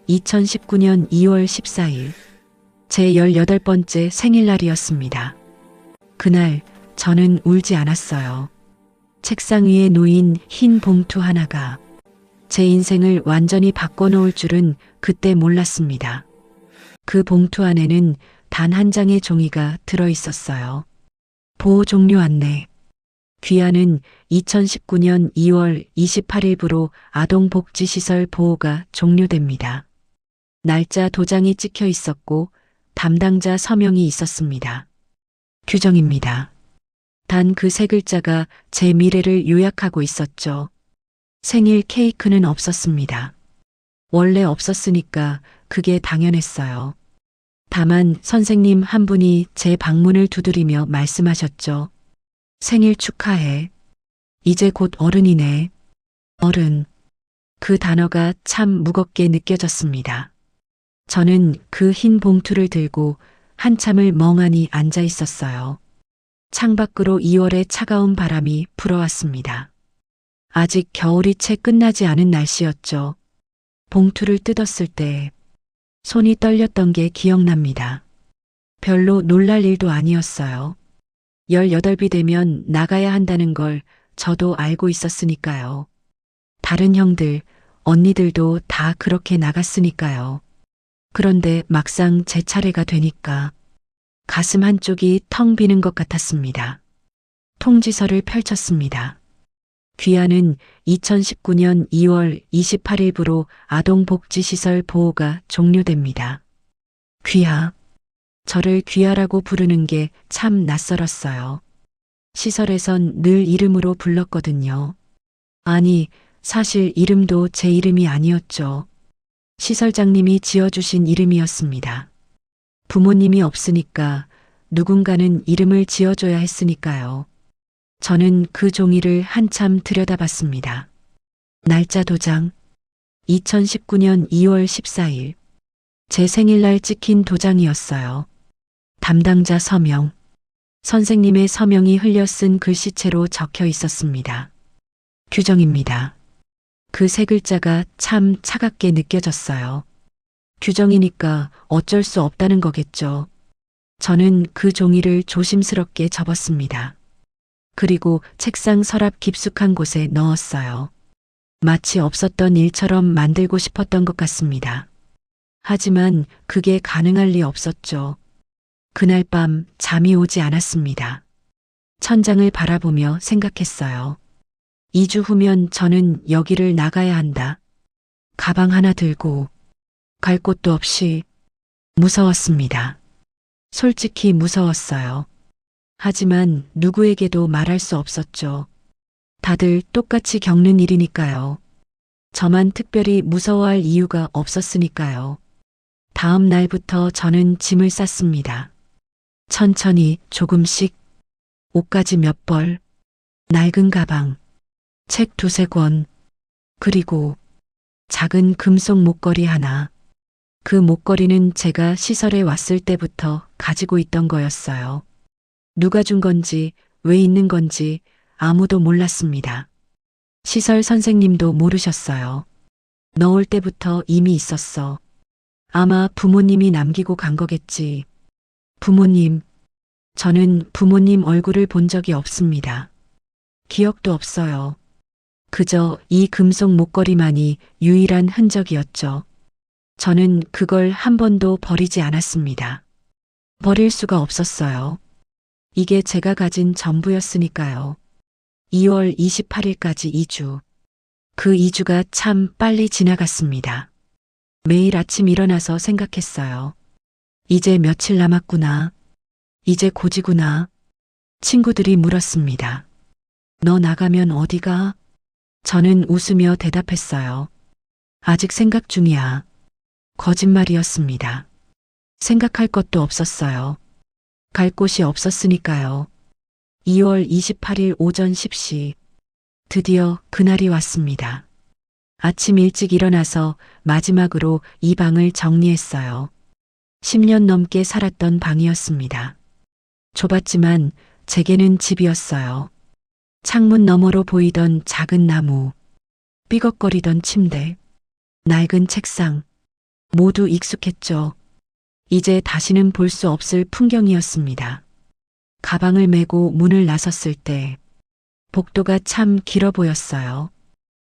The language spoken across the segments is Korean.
2019년 2월 14일, 제 18번째 생일날이었습니다. 그날 저는 울지 않았어요. 책상 위에 놓인 흰 봉투 하나가 제 인생을 완전히 바꿔놓을 줄은 그때 몰랐습니다. 그 봉투 안에는 단 한 장의 종이가 들어 있었어요. 보호 종료 안내. 귀하는 2019년 2월 28일부로 아동복지시설 보호가 종료됩니다. 날짜 도장이 찍혀 있었고 담당자 서명이 있었습니다. 규정입니다. 단 그 세 글자가 제 미래를 요약하고 있었죠. 생일 케이크는 없었습니다. 원래 없었으니까 그게 당연했어요. 다만 선생님 한 분이 제 방문을 두드리며 말씀하셨죠. 생일 축하해. 이제 곧 어른이네. 어른. 그 단어가 참 무겁게 느껴졌습니다. 저는 그 흰 봉투를 들고 한참을 멍하니 앉아 있었어요. 창밖으로 2월의 차가운 바람이 불어왔습니다. 아직 겨울이 채 끝나지 않은 날씨였죠. 봉투를 뜯었을 때 손이 떨렸던 게 기억납니다. 별로 놀랄 일도 아니었어요. 18이 되면 나가야 한다는 걸 저도 알고 있었으니까요. 다른 형들, 언니들도 다 그렇게 나갔으니까요. 그런데 막상 제 차례가 되니까 가슴 한쪽이 텅 비는 것 같았습니다. 통지서를 펼쳤습니다. 귀하는 2019년 2월 28일부로 아동복지시설 보호가 종료됩니다. 귀하. 저를 귀하라고 부르는 게 참 낯설었어요. 시설에선 늘 이름으로 불렀거든요. 아니, 사실 이름도 제 이름이 아니었죠. 시설장님이 지어주신 이름이었습니다. 부모님이 없으니까 누군가는 이름을 지어줘야 했으니까요. 저는 그 종이를 한참 들여다봤습니다. 날짜 도장. 2019년 2월 14일. 제 생일날 찍힌 도장이었어요. 담당자 서명. 선생님의 서명이 흘려 쓴 글씨체로 적혀 있었습니다. 규정입니다. 그 세 글자가 참 차갑게 느껴졌어요. 규정이니까 어쩔 수 없다는 거겠죠. 저는 그 종이를 조심스럽게 접었습니다. 그리고 책상 서랍 깊숙한 곳에 넣었어요. 마치 없었던 일처럼 만들고 싶었던 것 같습니다. 하지만 그게 가능할 리 없었죠. 그날 밤 잠이 오지 않았습니다. 천장을 바라보며 생각했어요. 2주 후면 저는 여기를 나가야 한다. 가방 하나 들고 갈 곳도 없이. 무서웠습니다. 솔직히 무서웠어요. 하지만 누구에게도 말할 수 없었죠. 다들 똑같이 겪는 일이니까요. 저만 특별히 무서워할 이유가 없었으니까요. 다음 날부터 저는 짐을 쌌습니다. 천천히 조금씩. 옷가지 몇 벌, 낡은 가방, 책 2-3권, 그리고 작은 금속 목걸이 하나. 그 목걸이는 제가 시설에 왔을 때부터 가지고 있던 거였어요. 누가 준 건지, 왜 있는 건지 아무도 몰랐습니다. 시설 선생님도 모르셨어요. 넣을 때부터 이미 있었어. 아마 부모님이 남기고 간 거겠지. 부모님. 저는 부모님 얼굴을 본 적이 없습니다. 기억도 없어요. 그저 이 금속 목걸이만이 유일한 흔적이었죠. 저는 그걸 한 번도 버리지 않았습니다. 버릴 수가 없었어요. 이게 제가 가진 전부였으니까요. 2월 28일까지 2주. 그 2주가 참 빨리 지나갔습니다. 매일 아침 일어나서 생각했어요. 이제 며칠 남았구나. 이제 고지구나. 친구들이 물었습니다. 너 나가면 어디가? 저는 웃으며 대답했어요. 아직 생각 중이야. 거짓말이었습니다. 생각할 것도 없었어요. 갈 곳이 없었으니까요. 2월 28일 오전 10시. 드디어 그날이 왔습니다. 아침 일찍 일어나서 마지막으로 이 방을 정리했어요. 10년 넘게 살았던 방이었습니다. 좁았지만 제게는 집이었어요. 창문 너머로 보이던 작은 나무, 삐걱거리던 침대, 낡은 책상, 모두 익숙했죠. 이제 다시는 볼 수 없을 풍경이었습니다. 가방을 메고 문을 나섰을 때 복도가 참 길어 보였어요.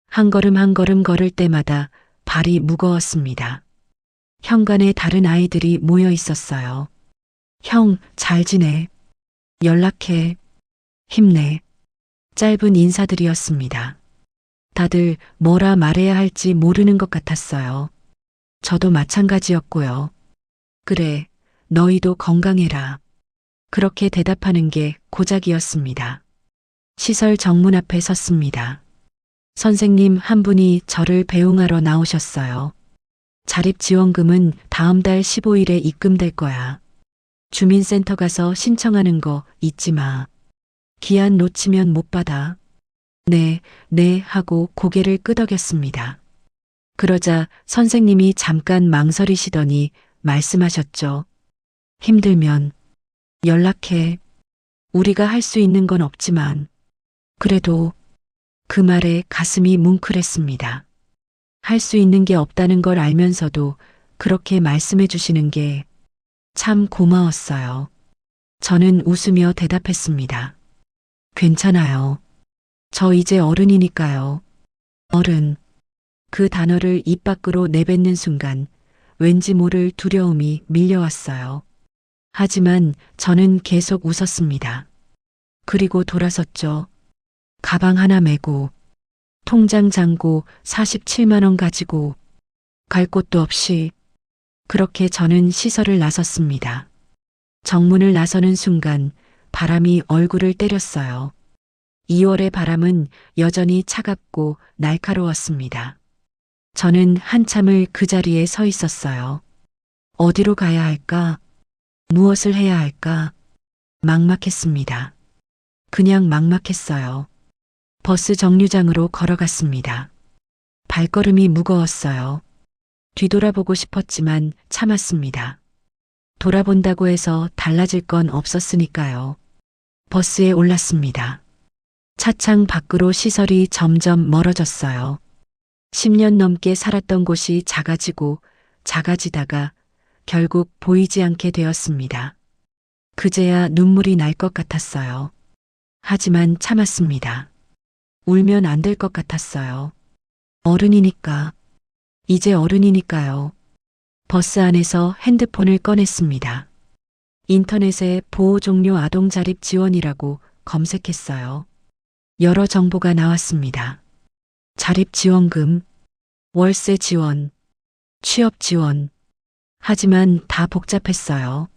한 걸음 한 걸음 걸을 때마다 발이 무거웠습니다. 현관에 다른 아이들이 모여 있었어요. 형, 잘 지내. 연락해. 힘내. 짧은 인사들이었습니다. 다들 뭐라 말해야 할지 모르는 것 같았어요. 저도 마찬가지였고요. 그래, 너희도 건강해라. 그렇게 대답하는 게 고작이었습니다. 시설 정문 앞에 섰습니다. 선생님 한 분이 저를 배웅하러 나오셨어요. 자립지원금은 다음 달 15일에 입금될 거야. 주민센터 가서 신청하는 거 잊지 마. 기한 놓치면 못 받아. 네, 네 하고 고개를 끄덕였습니다. 그러자 선생님이 잠깐 망설이시더니 말씀하셨죠. 힘들면 연락해. 우리가 할 수 있는 건 없지만 그래도 그 말에 가슴이 뭉클했습니다. 할 수 있는 게 없다는 걸 알면서도 그렇게 말씀해 주시는 게 참 고마웠어요. 저는 웃으며 대답했습니다. 괜찮아요. 저 이제 어른이니까요. 어른. 그 단어를 입 밖으로 내뱉는 순간 왠지 모를 두려움이 밀려왔어요. 하지만 저는 계속 웃었습니다. 그리고 돌아섰죠. 가방 하나 메고 통장 잔고 47만 원 가지고 갈 곳도 없이 그렇게 저는 시설을 나섰습니다. 정문을 나서는 순간 바람이 얼굴을 때렸어요. 2월의 바람은 여전히 차갑고 날카로웠습니다. 저는 한참을 그 자리에 서 있었어요. 어디로 가야 할까? 무엇을 해야 할까? 막막했습니다. 그냥 막막했어요. 버스 정류장으로 걸어갔습니다. 발걸음이 무거웠어요. 뒤돌아보고 싶었지만 참았습니다. 돌아본다고 해서 달라질 건 없었으니까요. 버스에 올랐습니다. 차창 밖으로 시설이 점점 멀어졌어요. 10년 넘게 살았던 곳이 작아지고 작아지다가 결국 보이지 않게 되었습니다. 그제야 눈물이 날 것 같았어요. 하지만 참았습니다. 울면 안 될 것 같았어요. 어른이니까. 이제 어른이니까요. 버스 안에서 핸드폰을 꺼냈습니다. 인터넷에 보호 종료 아동 자립 지원이라고 검색했어요. 여러 정보가 나왔습니다. 자립 지원금, 월세 지원, 취업 지원. 하지만 다 복잡했어요.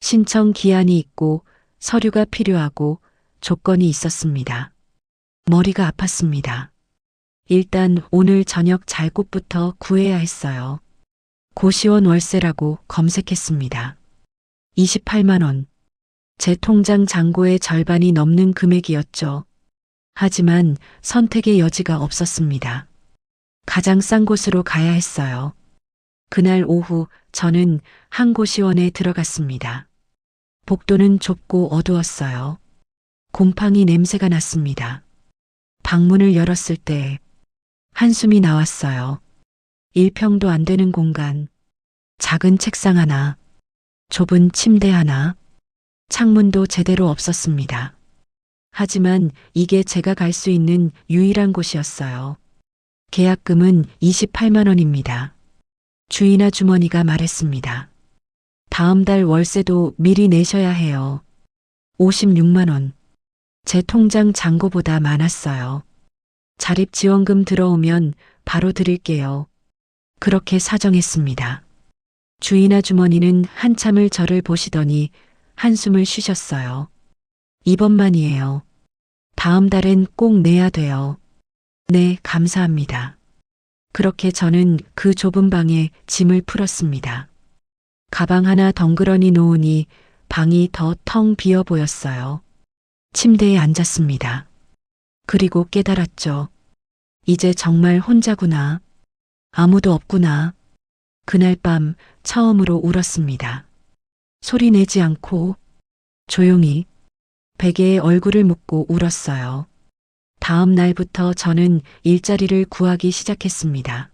신청 기한이 있고 서류가 필요하고 조건이 있었습니다. 머리가 아팠습니다. 일단 오늘 저녁 잘 곳부터 구해야 했어요. 고시원 월세라고 검색했습니다. 28만 원. 제 통장 잔고의 절반이 넘는 금액이었죠. 하지만 선택의 여지가 없었습니다. 가장 싼 곳으로 가야 했어요. 그날 오후 저는 한 고시원에 들어갔습니다. 복도는 좁고 어두웠어요. 곰팡이 냄새가 났습니다. 방문을 열었을 때 한숨이 나왔어요. 1평도 안 되는 공간, 작은 책상 하나, 좁은 침대 하나, 창문도 제대로 없었습니다. 하지만 이게 제가 갈 수 있는 유일한 곳이었어요. 계약금은 28만 원입니다. 주인 아주머니가 말했습니다. 다음 달 월세도 미리 내셔야 해요. 56만 원. 제 통장 잔고보다 많았어요. 자립지원금 들어오면 바로 드릴게요. 그렇게 사정했습니다. 주인 아주머니는 한참을 저를 보시더니 한숨을 쉬셨어요. 이번만이에요. 다음 달엔 꼭 내야 돼요. 네, 감사합니다. 그렇게 저는 그 좁은 방에 짐을 풀었습니다. 가방 하나 덩그러니 놓으니 방이 더 텅 비어 보였어요. 침대에 앉았습니다. 그리고 깨달았죠. 이제 정말 혼자구나. 아무도 없구나. 그날 밤 처음으로 울었습니다. 소리 내지 않고 조용히 베개에 얼굴을 묻고 울었어요. 다음 날부터 저는 일자리를 구하기 시작했습니다.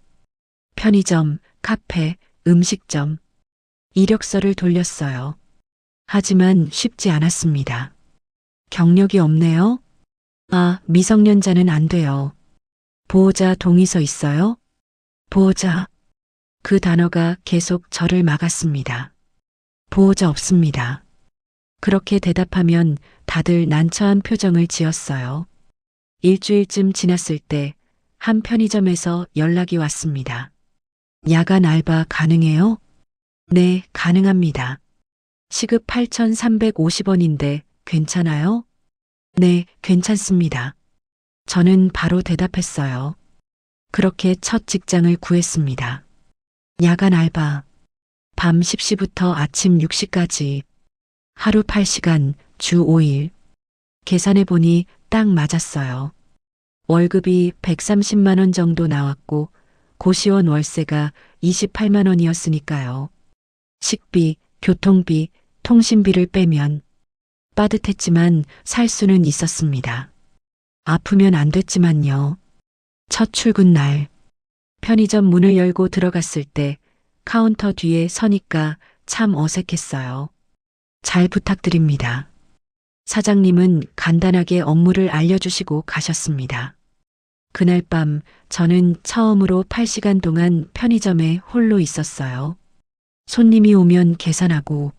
편의점, 카페, 음식점, 이력서를 돌렸어요. 하지만 쉽지 않았습니다. 경력이 없네요. 아, 미성년자는 안 돼요. 보호자 동의서 있어요? 보호자. 그 단어가 계속 저를 막았습니다. 보호자 없습니다. 그렇게 대답하면 다들 난처한 표정을 지었어요. 일주일쯤 지났을 때 한 편의점에서 연락이 왔습니다. 야간 알바 가능해요? 네, 가능합니다. 시급 8,350원인데 괜찮아요? 네, 괜찮습니다. 저는 바로 대답했어요. 그렇게 첫 직장을 구했습니다. 야간 알바. 밤 10시부터 아침 6시까지. 하루 8시간, 주 5일. 계산해보니 딱 맞았어요. 월급이 130만 원 정도 나왔고 고시원 월세가 28만 원이었으니까요. 식비, 교통비, 통신비를 빼면 빠듯했지만 살 수는 있었습니다. 아프면 안 됐지만요. 첫 출근 날 편의점 문을 열고 들어갔을 때 카운터 뒤에 서니까 참 어색했어요. 잘 부탁드립니다. 사장님은 간단하게 업무를 알려주시고 가셨습니다. 그날 밤 저는 처음으로 8시간 동안 편의점에 홀로 있었어요. 손님이 오면 계산하고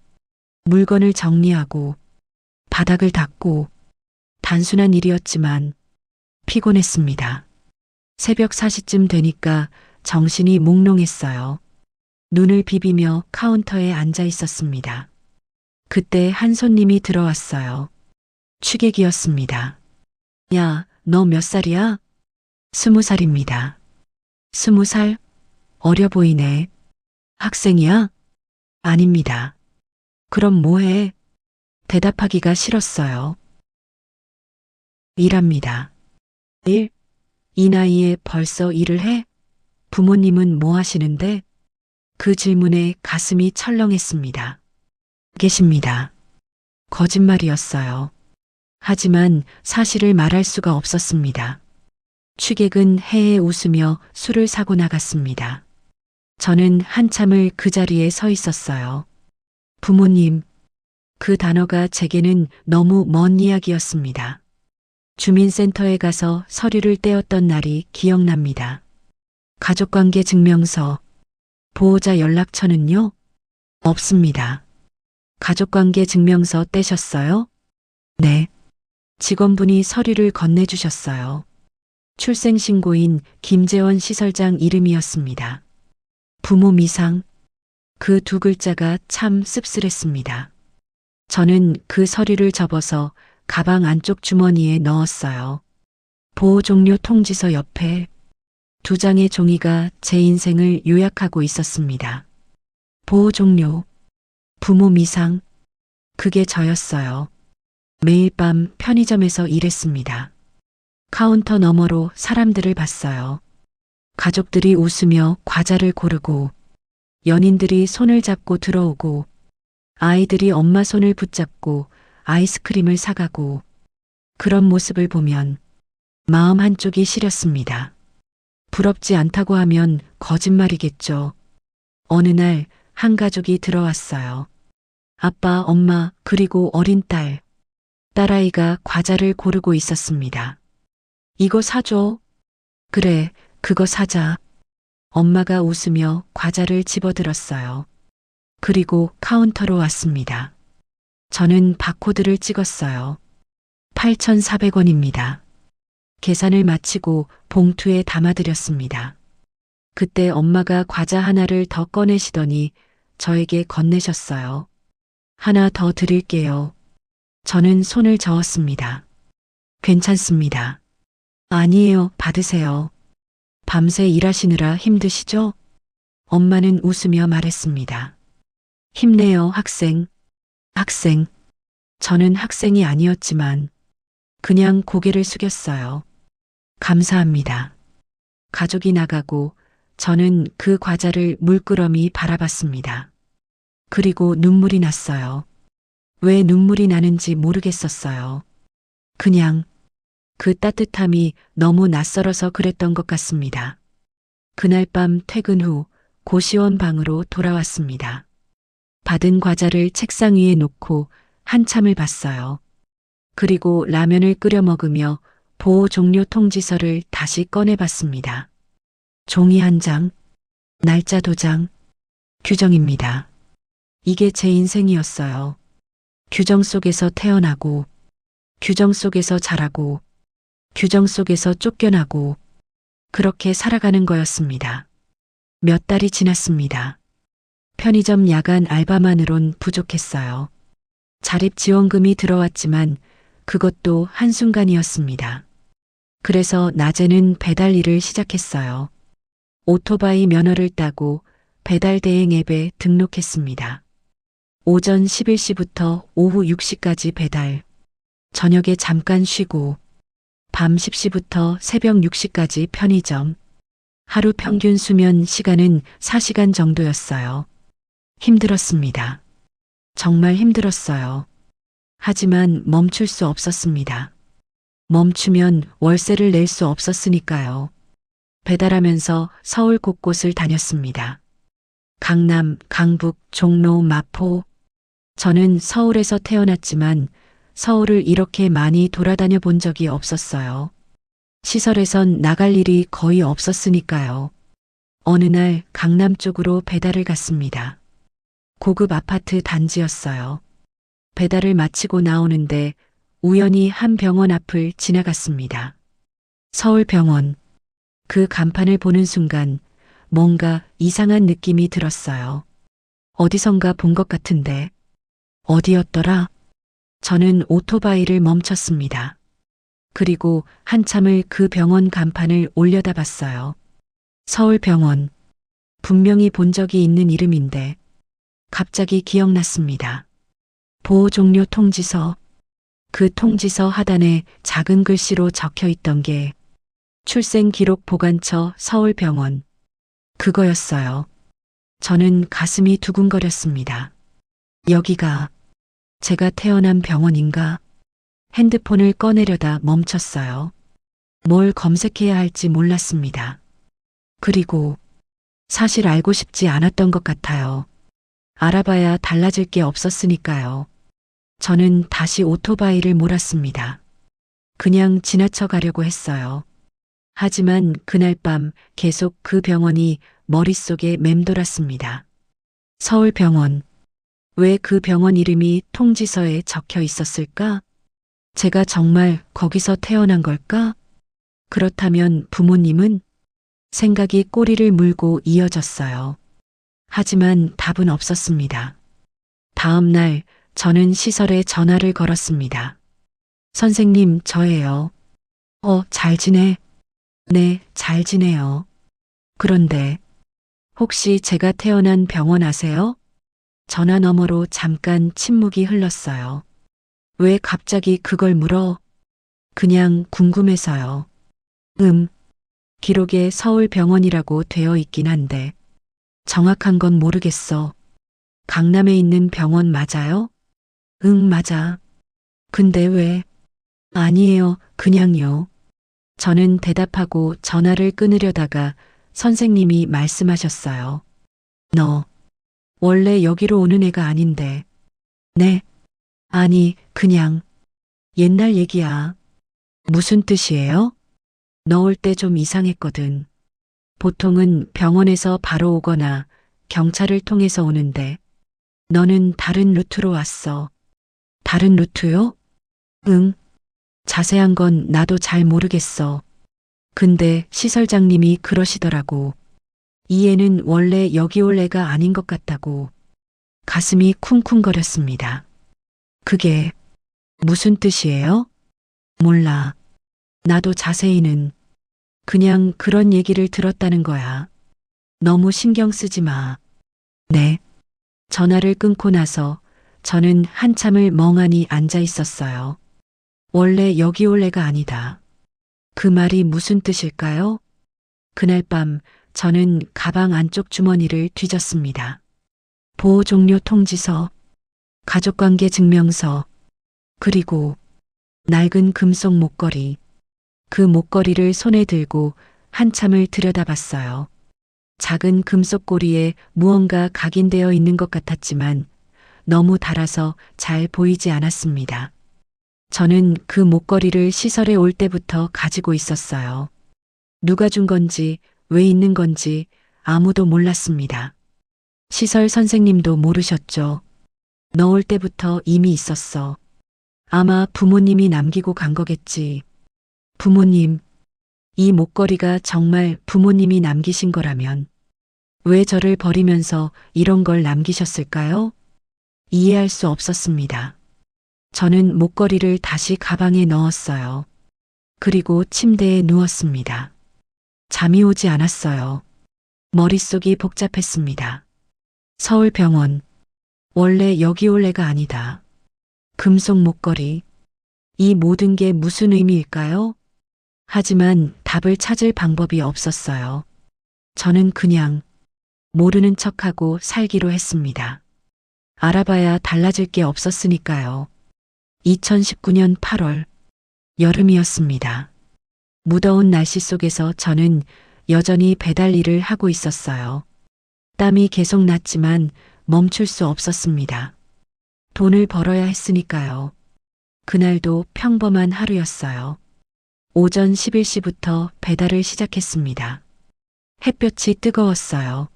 물건을 정리하고 바닥을 닦고 단순한 일이었지만 피곤했습니다. 새벽 4시쯤 되니까 정신이 몽롱했어요. 눈을 비비며 카운터에 앉아 있었습니다. 그때 한 손님이 들어왔어요. 취객이었습니다. 야, 너 몇 살이야? 20살입니다. 20살? 어려 보이네. 학생이야? 아닙니다. 그럼 뭐해? 대답하기가 싫었어요. 일합니다. 일? 이 나이에 벌써 일을 해? 부모님은 뭐 하시는데? 그 질문에 가슴이 철렁했습니다. 계십니다. 거짓말이었어요. 하지만 사실을 말할 수가 없었습니다. 취객은 해에 웃으며 술을 사고 나갔습니다. 저는 한참을 그 자리에 서 있었어요. 부모님, 그 단어가 제게는 너무 먼 이야기였습니다. 주민센터에 가서 서류를 떼었던 날이 기억납니다. 가족관계 증명서, 보호자 연락처는요? 없습니다. 가족관계 증명서 떼셨어요? 네. 직원분이 서류를 건네주셨어요. 출생신고인 김재원 시설장 이름이었습니다. 부모 미상, 그 두 글자가 참 씁쓸했습니다. 저는 그 서류를 접어서 가방 안쪽 주머니에 넣었어요. 보호 종료 통지서 옆에 두 장의 종이가 제 인생을 요약하고 있었습니다. 보호 종료, 부모 미상, 그게 저였어요. 매일 밤 편의점에서 일했습니다. 카운터 너머로 사람들을 봤어요. 가족들이 웃으며 과자를 고르고, 연인들이 손을 잡고 들어오고, 아이들이 엄마 손을 붙잡고 아이스크림을 사가고, 그런 모습을 보면 마음 한쪽이 시렸습니다. 부럽지 않다고 하면 거짓말이겠죠. 어느 날 한 가족이 들어왔어요. 아빠, 엄마, 그리고 어린 딸. 딸아이가 과자를 고르고 있었습니다. 이거 사줘. 그래, 그거 사자. 엄마가 웃으며 과자를 집어들었어요. 그리고 카운터로 왔습니다. 저는 바코드를 찍었어요. 8,400원입니다. 계산을 마치고 봉투에 담아드렸습니다. 그때 엄마가 과자 하나를 더 꺼내시더니 저에게 건네셨어요. 하나 더 드릴게요. 저는 손을 저었습니다. 괜찮습니다. 아니에요, 받으세요. 밤새 일하시느라 힘드시죠? 엄마는 웃으며 말했습니다. 힘내요, 학생. 학생. 저는 학생이 아니었지만 그냥 고개를 숙였어요. 감사합니다. 가족이 나가고 저는 그 과자를 물끄러미 바라봤습니다. 그리고 눈물이 났어요. 왜 눈물이 나는지 모르겠었어요. 그냥 그 따뜻함이 너무 낯설어서 그랬던 것 같습니다. 그날 밤 퇴근 후 고시원 방으로 돌아왔습니다. 받은 과자를 책상 위에 놓고 한참을 봤어요. 그리고 라면을 끓여 먹으며 보호 종료 통지서를 다시 꺼내봤습니다. 종이 한 장, 날짜 도장, 규정입니다. 이게 제 인생이었어요. 규정 속에서 태어나고, 규정 속에서 자라고, 규정 속에서 쫓겨나고, 그렇게 살아가는 거였습니다. 몇 달이 지났습니다. 편의점 야간 알바만으론 부족했어요. 자립 지원금이 들어왔지만 그것도 한순간이었습니다. 그래서 낮에는 배달 일을 시작했어요. 오토바이 면허를 따고 배달 대행 앱에 등록했습니다. 오전 11시부터 오후 6시까지 배달, 저녁에 잠깐 쉬고, 밤 10시부터 새벽 6시까지 편의점. 하루 평균 수면 시간은 4시간 정도였어요. 힘들었습니다. 정말 힘들었어요. 하지만 멈출 수 없었습니다. 멈추면 월세를 낼 수 없었으니까요. 배달하면서 서울 곳곳을 다녔습니다. 강남, 강북, 종로, 마포. 저는 서울에서 태어났지만 서울을 이렇게 많이 돌아다녀 본 적이 없었어요. 시설에선 나갈 일이 거의 없었으니까요. 어느 날 강남 쪽으로 배달을 갔습니다. 고급 아파트 단지였어요. 배달을 마치고 나오는데 우연히 한 병원 앞을 지나갔습니다. 서울병원. 그 간판을 보는 순간 뭔가 이상한 느낌이 들었어요. 어디선가 본 것 같은데. 어디였더라? 저는 오토바이를 멈췄습니다. 그리고 한참을 그 병원 간판을 올려다봤어요. 서울병원. 분명히 본 적이 있는 이름인데 갑자기 기억났습니다. 보호 종료 통지서. 그 통지서 하단에 작은 글씨로 적혀 있던 게 출생 기록 보관처 서울병원. 그거였어요. 저는 가슴이 두근거렸습니다. 여기가 제가 태어난 병원인가? 핸드폰을 꺼내려다 멈췄어요. 뭘 검색해야 할지 몰랐습니다. 그리고 사실 알고 싶지 않았던 것 같아요. 알아봐야 달라질 게 없었으니까요. 저는 다시 오토바이를 몰았습니다. 그냥 지나쳐 가려고 했어요. 하지만 그날 밤 계속 그 병원이 머릿속에 맴돌았습니다. 서울병원. 왜 그 병원 이름이 통지서에 적혀 있었을까? 제가 정말 거기서 태어난 걸까? 그렇다면 부모님은? 생각이 꼬리를 물고 이어졌어요. 하지만 답은 없었습니다. 다음 날 저는 시설에 전화를 걸었습니다. 선생님, 저예요. 잘 지내? 네, 잘 지내요. 그런데 혹시 제가 태어난 병원 아세요? 전화 너머로 잠깐 침묵이 흘렀어요. 왜 갑자기 그걸 물어? 그냥 궁금해서요. 기록에 서울병원이라고 되어 있긴 한데 정확한 건 모르겠어. 강남에 있는 병원 맞아요? 응, 맞아. 근데 왜? 아니에요, 그냥요. 저는 대답하고 전화를 끊으려다가 선생님이 말씀하셨어요. 너 원래 여기로 오는 애가 아닌데. 네? 아니, 그냥 옛날 얘기야. 무슨 뜻이에요? 너 올 때 좀 이상했거든. 보통은 병원에서 바로 오거나 경찰을 통해서 오는데 너는 다른 루트로 왔어. 다른 루트요? 응. 자세한 건 나도 잘 모르겠어. 근데 시설장님이 그러시더라고. 이 애는 원래 여기 올 애가 아닌 것 같다고. 가슴이 쿵쿵거렸습니다. 그게 무슨 뜻이에요? 몰라. 나도 자세히는 그냥 그런 얘기를 들었다는 거야. 너무 신경 쓰지 마. 네. 전화를 끊고 나서 저는 한참을 멍하니 앉아 있었어요. 원래 여기 올 애가 아니다. 그 말이 무슨 뜻일까요? 그날 밤 저는 가방 안쪽 주머니를 뒤졌습니다. 보호 종료 통지서, 가족관계 증명서, 그리고 낡은 금속 목걸이. 그 목걸이를 손에 들고 한참을 들여다봤어요. 작은 금속 고리에 무언가 각인되어 있는 것 같았지만 너무 달아서 잘 보이지 않았습니다. 저는 그 목걸이를 시설에 올 때부터 가지고 있었어요. 누가 준 건지, 왜 있는 건지 아무도 몰랐습니다. 시설 선생님도 모르셨죠. 넣을 때부터 이미 있었어. 아마 부모님이 남기고 간 거겠지. 부모님, 이 목걸이가 정말 부모님이 남기신 거라면 왜 저를 버리면서 이런 걸 남기셨을까요? 이해할 수 없었습니다. 저는 목걸이를 다시 가방에 넣었어요. 그리고 침대에 누웠습니다. 잠이 오지 않았어요. 머릿속이 복잡했습니다. 서울병원. 원래 여기 올 애가 아니다. 금속 목걸이. 이 모든 게 무슨 의미일까요? 하지만 답을 찾을 방법이 없었어요. 저는 그냥 모르는 척하고 살기로 했습니다. 알아봐야 달라질 게 없었으니까요. 2019년 8월, 여름이었습니다. 무더운 날씨 속에서 저는 여전히 배달 일을 하고 있었어요. 땀이 계속 났지만 멈출 수 없었습니다. 돈을 벌어야 했으니까요. 그날도 평범한 하루였어요. 오전 11시부터 배달을 시작했습니다. 햇볕이 뜨거웠어요.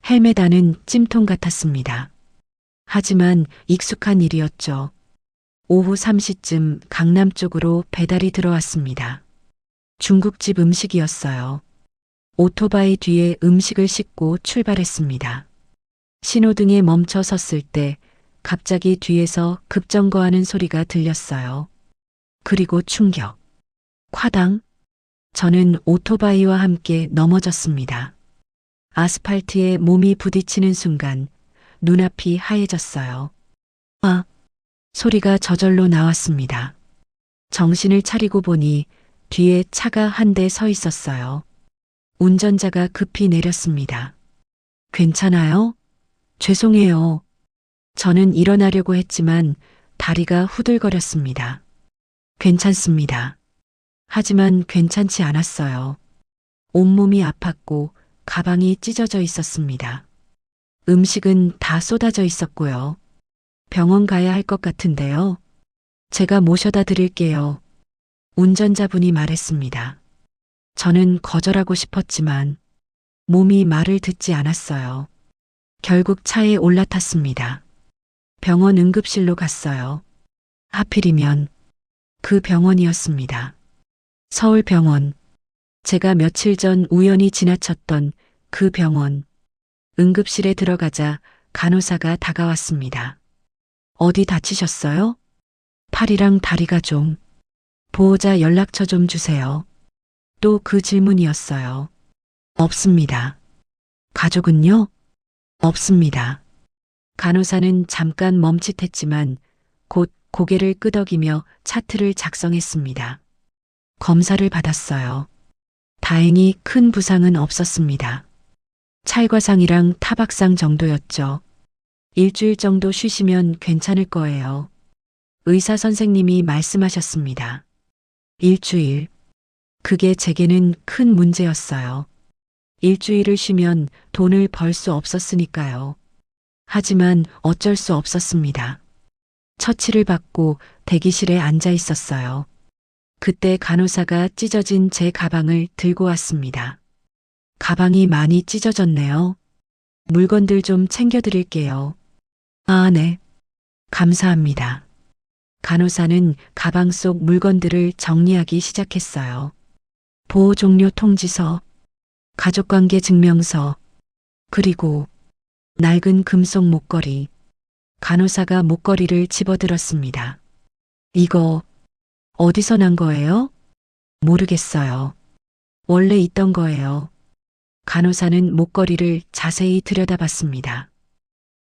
헬멧 안은 찜통 같았습니다. 하지만 익숙한 일이었죠. 오후 3시쯤 강남 쪽으로 배달이 들어왔습니다. 중국집 음식이었어요. 오토바이 뒤에 음식을 싣고 출발했습니다. 신호등에 멈춰 섰을 때 갑자기 뒤에서 급정거하는 소리가 들렸어요. 그리고 충격. 쾅당. 저는 오토바이와 함께 넘어졌습니다. 아스팔트에 몸이 부딪히는 순간 눈앞이 하얘졌어요. 아! 소리가 저절로 나왔습니다. 정신을 차리고 보니 뒤에 차가 한 대 서 있었어요. 운전자가 급히 내렸습니다. 괜찮아요? 죄송해요. 저는 일어나려고 했지만 다리가 후들거렸습니다. 괜찮습니다. 하지만 괜찮지 않았어요. 온몸이 아팠고 가방이 찢어져 있었습니다. 음식은 다 쏟아져 있었고요. 병원 가야 할 것 같은데요. 제가 모셔다 드릴게요. 운전자분이 말했습니다. 저는 거절하고 싶었지만 몸이 말을 듣지 않았어요. 결국 차에 올라탔습니다. 병원 응급실로 갔어요. 하필이면 그 병원이었습니다. 서울병원. 제가 며칠 전 우연히 지나쳤던 그 병원. 응급실에 들어가자 간호사가 다가왔습니다. 어디 다치셨어요? 팔이랑 다리가 좀. 보호자 연락처 좀 주세요. 또 그 질문이었어요. 없습니다. 가족은요? 없습니다. 간호사는 잠깐 멈칫했지만 곧 고개를 끄덕이며 차트를 작성했습니다. 검사를 받았어요. 다행히 큰 부상은 없었습니다. 찰과상이랑 타박상 정도였죠. 일주일 정도 쉬시면 괜찮을 거예요. 의사 선생님이 말씀하셨습니다. 일주일. 그게 제게는 큰 문제였어요. 일주일을 쉬면 돈을 벌 수 없었으니까요. 하지만 어쩔 수 없었습니다. 처치를 받고 대기실에 앉아 있었어요. 그때 간호사가 찢어진 제 가방을 들고 왔습니다. 가방이 많이 찢어졌네요. 물건들 좀 챙겨드릴게요. 아, 네. 감사합니다. 간호사는 가방 속 물건들을 정리하기 시작했어요. 보호 종료 통지서, 가족관계 증명서, 그리고 낡은 금속 목걸이. 간호사가 목걸이를 집어들었습니다. 이거 어디서 난 거예요? 모르겠어요. 원래 있던 거예요. 간호사는 목걸이를 자세히 들여다봤습니다.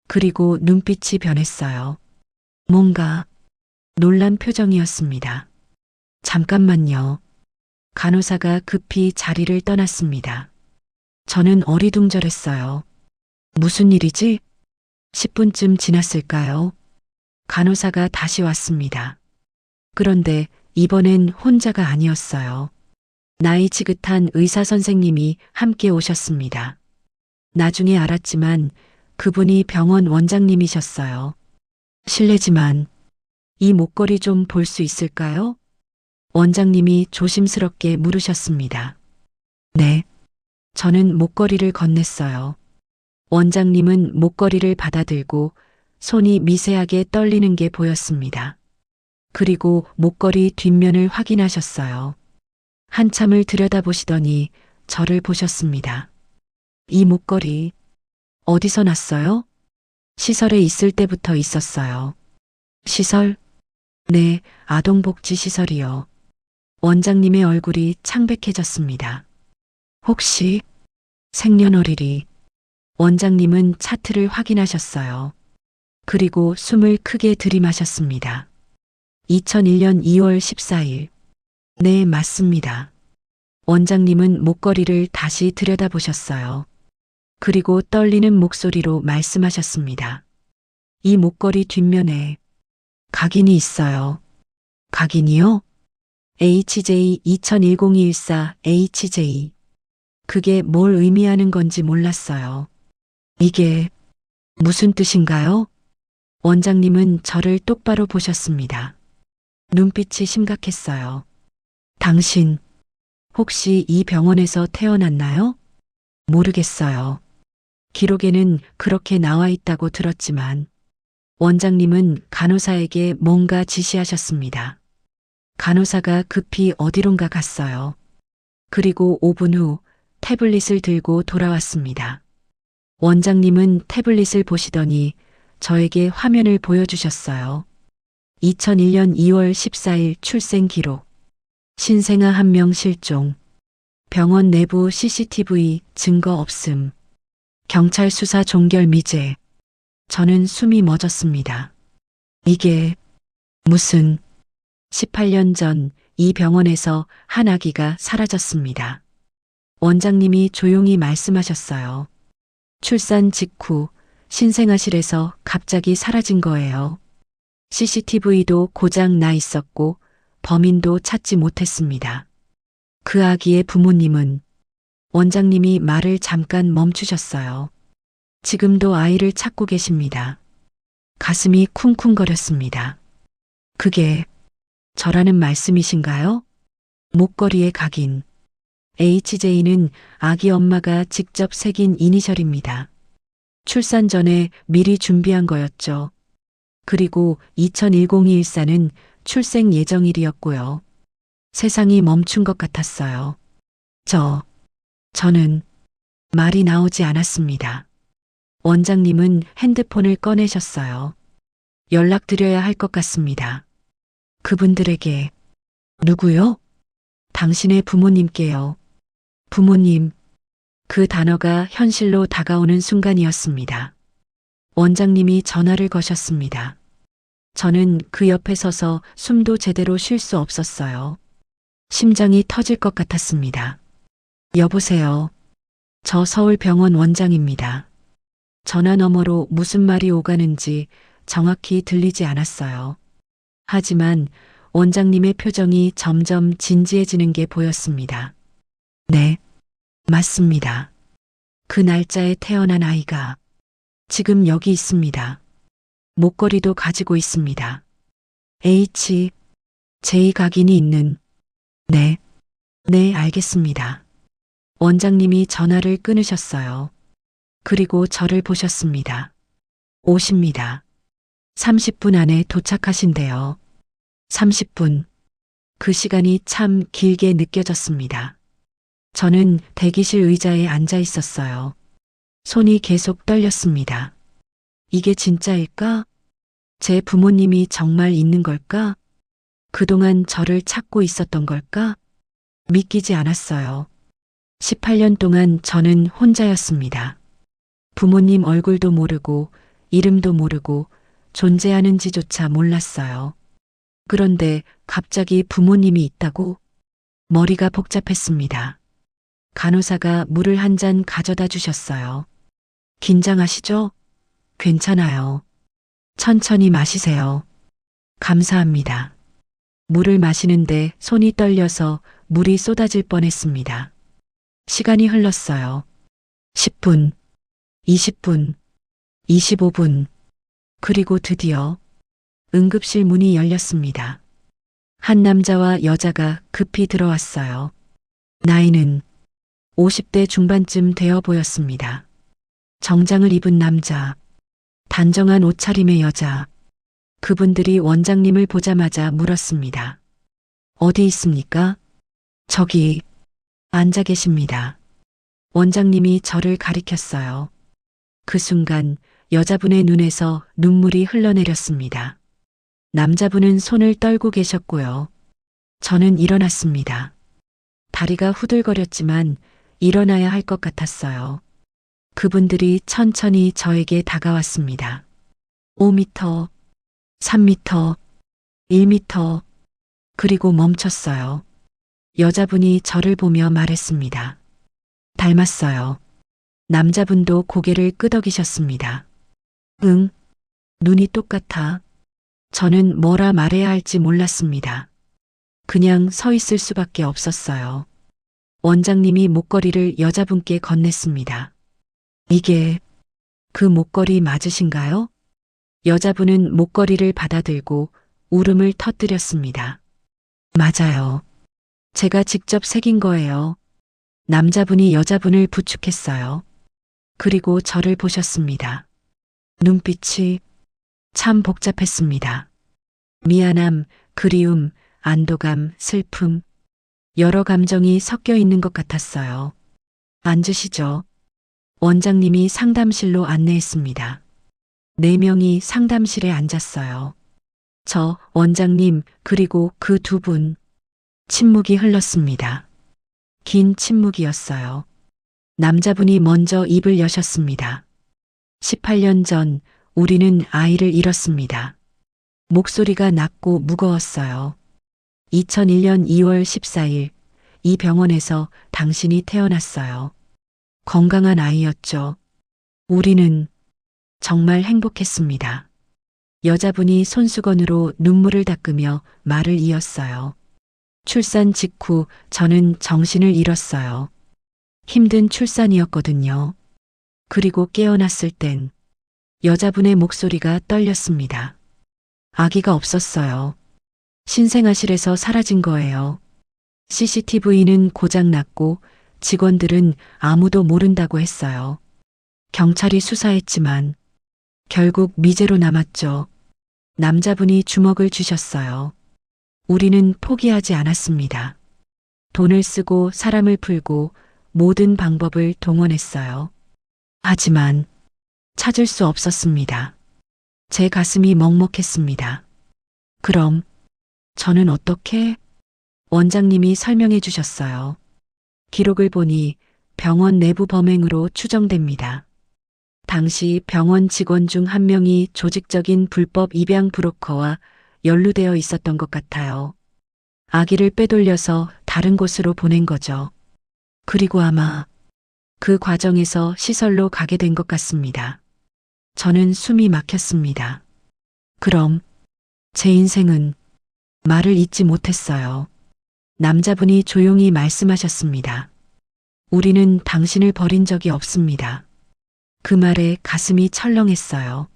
그리고 눈빛이 변했어요. 뭔가 놀란 표정이었습니다. 잠깐만요. 간호사가 급히 자리를 떠났습니다. 저는 어리둥절했어요. 무슨 일이지? 10분쯤 지났을까요? 간호사가 다시 왔습니다. 그런데 이번엔 혼자가 아니었어요. 나이 지긋한 의사 선생님이 함께 오셨습니다. 나중에 알았지만 그분이 병원 원장님이셨어요. 실례지만 이 목걸이 좀 볼 수 있을까요? 원장님이 조심스럽게 물으셨습니다. 네. 저는 목걸이를 건넸어요. 원장님은 목걸이를 받아들고 손이 미세하게 떨리는 게 보였습니다. 그리고 목걸이 뒷면을 확인하셨어요. 한참을 들여다보시더니 저를 보셨습니다. 이 목걸이 어디서 났어요? 시설에 있을 때부터 있었어요. 시설? 네, 아동복지시설이요. 원장님의 얼굴이 창백해졌습니다. 혹시 생년월일이? 원장님은 차트를 확인하셨어요. 그리고 숨을 크게 들이마셨습니다. 2001년 2월 14일. 네, 맞습니다. 원장님은 목걸이를 다시 들여다보셨어요. 그리고 떨리는 목소리로 말씀하셨습니다. 이 목걸이 뒷면에 각인이 있어요. 각인이요? HJ 2010-14 HJ. 그게 뭘 의미하는 건지 몰랐어요. 이게 무슨 뜻인가요? 원장님은 저를 똑바로 보셨습니다. 눈빛이 심각했어요. 당신, 혹시 이 병원에서 태어났나요? 모르겠어요. 기록에는 그렇게 나와 있다고 들었지만, 원장님은 간호사에게 뭔가 지시하셨습니다. 간호사가 급히 어디론가 갔어요. 그리고 5분 후 태블릿을 들고 돌아왔습니다. 원장님은 태블릿을 보시더니 저에게 화면을 보여주셨어요. 2001년 2월 14일 출생 기록. 신생아 1명 실종. 병원 내부 CCTV 증거 없음. 경찰 수사 종결 미제. 저는 숨이 멎었습니다. 이게 무슨 18년 전 이 병원에서 한 아기가 사라졌습니다. 원장님이 조용히 말씀하셨어요. 출산 직후 신생아실에서 갑자기 사라진 거예요. CCTV도 고장 나 있었고 범인도 찾지 못했습니다. 그 아기의 부모님은 원장님이 말을 잠깐 멈추셨어요. 지금도 아이를 찾고 계십니다. 가슴이 쿵쿵거렸습니다. 그게 저라는 말씀이신가요? 목걸이에 각인. HJ는 아기 엄마가 직접 새긴 이니셜입니다. 출산 전에 미리 준비한 거였죠. 그리고 2010-14는 출생 예정일이었고요. 세상이 멈춘 것 같았어요. 저는 말이 나오지 않았습니다. 원장님은 핸드폰을 꺼내셨어요. 연락드려야 할 것 같습니다. 그분들에게. 누구요? 당신의 부모님께요. 부모님. 그 단어가 현실로 다가오는 순간이었습니다. 원장님이 전화를 거셨습니다. 저는 그 옆에 서서 숨도 제대로 쉴 수 없었어요. 심장이 터질 것 같았습니다. 여보세요. 저 서울병원 원장입니다. 전화 너머로 무슨 말이 오가는지 정확히 들리지 않았어요. 하지만 원장님의 표정이 점점 진지해지는 게 보였습니다. 네, 맞습니다. 그 날짜에 태어난 아이가 지금 여기 있습니다. 목걸이도 가지고 있습니다. H, J 각인이 있는. 네, 알겠습니다. 원장님이 전화를 끊으셨어요. 그리고 저를 보셨습니다. 오십니다. 30분 안에 도착하신대요. 30분. 그 시간이 참 길게 느껴졌습니다. 저는 대기실 의자에 앉아 있었어요. 손이 계속 떨렸습니다. 이게 진짜일까? 제 부모님이 정말 있는 걸까? 그동안 저를 찾고 있었던 걸까? 믿기지 않았어요. 18년 동안 저는 혼자였습니다. 부모님 얼굴도 모르고 이름도 모르고 존재하는지조차 몰랐어요. 그런데 갑자기 부모님이 있다고? 머리가 복잡했습니다. 간호사가 물을 한 잔 가져다 주셨어요. 긴장하시죠? 괜찮아요. 천천히 마시세요. 감사합니다. 물을 마시는데 손이 떨려서 물이 쏟아질 뻔했습니다. 시간이 흘렀어요. 10분, 20분, 25분, 그리고 드디어 응급실 문이 열렸습니다. 한 남자와 여자가 급히 들어왔어요. 나이는 50대 중반쯤 되어 보였습니다. 정장을 입은 남자, 단정한 옷차림의 여자, 그분들이 원장님을 보자마자 물었습니다. 어디 있습니까? 저기 앉아 계십니다. 원장님이 저를 가리켰어요. 그 순간 여자분의 눈에서 눈물이 흘러내렸습니다. 남자분은 손을 떨고 계셨고요. 저는 일어났습니다. 다리가 후들거렸지만 일어나야 할 것 같았어요. 그분들이 천천히 저에게 다가왔습니다. 5m, 3m, 1m, 그리고 멈췄어요. 여자분이 저를 보며 말했습니다. 닮았어요. 남자분도 고개를 끄덕이셨습니다. 응, 눈이 똑같아. 저는 뭐라 말해야 할지 몰랐습니다. 그냥 서 있을 수밖에 없었어요. 원장님이 목걸이를 여자분께 건넸습니다. 이게 그 목걸이 맞으신가요? 여자분은 목걸이를 받아들고 울음을 터뜨렸습니다. 맞아요. 제가 직접 새긴 거예요. 남자분이 여자분을 부축했어요. 그리고 저를 보셨습니다. 눈빛이 참 복잡했습니다. 미안함, 그리움, 안도감, 슬픔, 여러 감정이 섞여 있는 것 같았어요. 앉으시죠. 원장님이 상담실로 안내했습니다. 4명이 상담실에 앉았어요. 저, 원장님, 그리고 그 2분. 침묵이 흘렀습니다. 긴 침묵이었어요. 남자분이 먼저 입을 여셨습니다. 18년 전 우리는 아이를 잃었습니다. 목소리가 낮고 무거웠어요. 2001년 2월 14일 이 병원에서 당신이 태어났어요. 건강한 아이였죠. 우리는 정말 행복했습니다. 여자분이 손수건으로 눈물을 닦으며 말을 이었어요. 출산 직후 저는 정신을 잃었어요. 힘든 출산이었거든요. 그리고 깨어났을 땐 여자분의 목소리가 떨렸습니다. 아기가 없었어요. 신생아실에서 사라진 거예요. CCTV는 고장났고 직원들은 아무도 모른다고 했어요. 경찰이 수사했지만 결국 미제로 남았죠. 남자분이 주먹을 쥐셨어요. 우리는 포기하지 않았습니다. 돈을 쓰고 사람을 풀고 모든 방법을 동원했어요. 하지만 찾을 수 없었습니다. 제 가슴이 먹먹했습니다. 그럼 저는 어떻게? 원장님이 설명해 주셨어요. 기록을 보니 병원 내부 범행으로 추정됩니다. 당시 병원 직원 중 한 명이 조직적인 불법 입양 브로커와 연루되어 있었던 것 같아요. 아기를 빼돌려서 다른 곳으로 보낸 거죠. 그리고 아마 그 과정에서 시설로 가게 된 것 같습니다. 저는 숨이 막혔습니다. 그럼 제 인생은 말을 잇지 못했어요. 남자분이 조용히 말씀하셨습니다. 우리는 당신을 버린 적이 없습니다. 그 말에 가슴이 철렁했어요.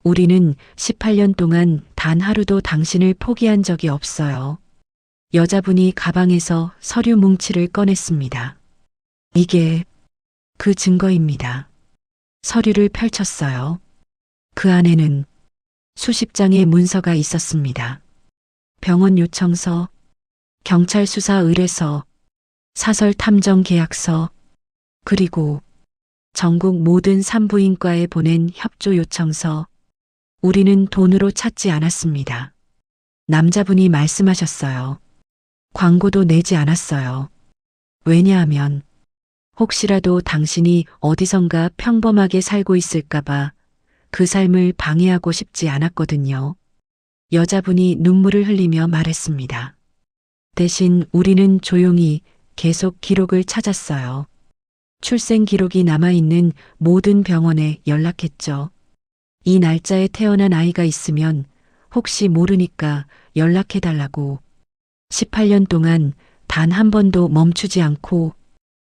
우리는 18년 동안 단 하루도 당신을 포기한 적이 없어요. 여자분이 가방에서 서류 뭉치를 꺼냈습니다. 이게 그 증거입니다. 서류를 펼쳤어요. 그 안에는 수십 장의 문서가 있었습니다. 병원 요청서, 경찰 수사 의뢰서, 사설 탐정 계약서, 그리고 전국 모든 산부인과에 보낸 협조 요청서. 우리는 돈으로 찾지 않았습니다. 남자분이 말씀하셨어요. 광고도 내지 않았어요. 왜냐하면 혹시라도 당신이 어디선가 평범하게 살고 있을까봐 그 삶을 방해하고 싶지 않았거든요. 여자분이 눈물을 흘리며 말했습니다. 대신 우리는 조용히 계속 기록을 찾았어요. 출생 기록이 남아있는 모든 병원에 연락했죠. 이 날짜에 태어난 아이가 있으면 혹시 모르니까 연락해달라고. 18년 동안 단 한 번도 멈추지 않고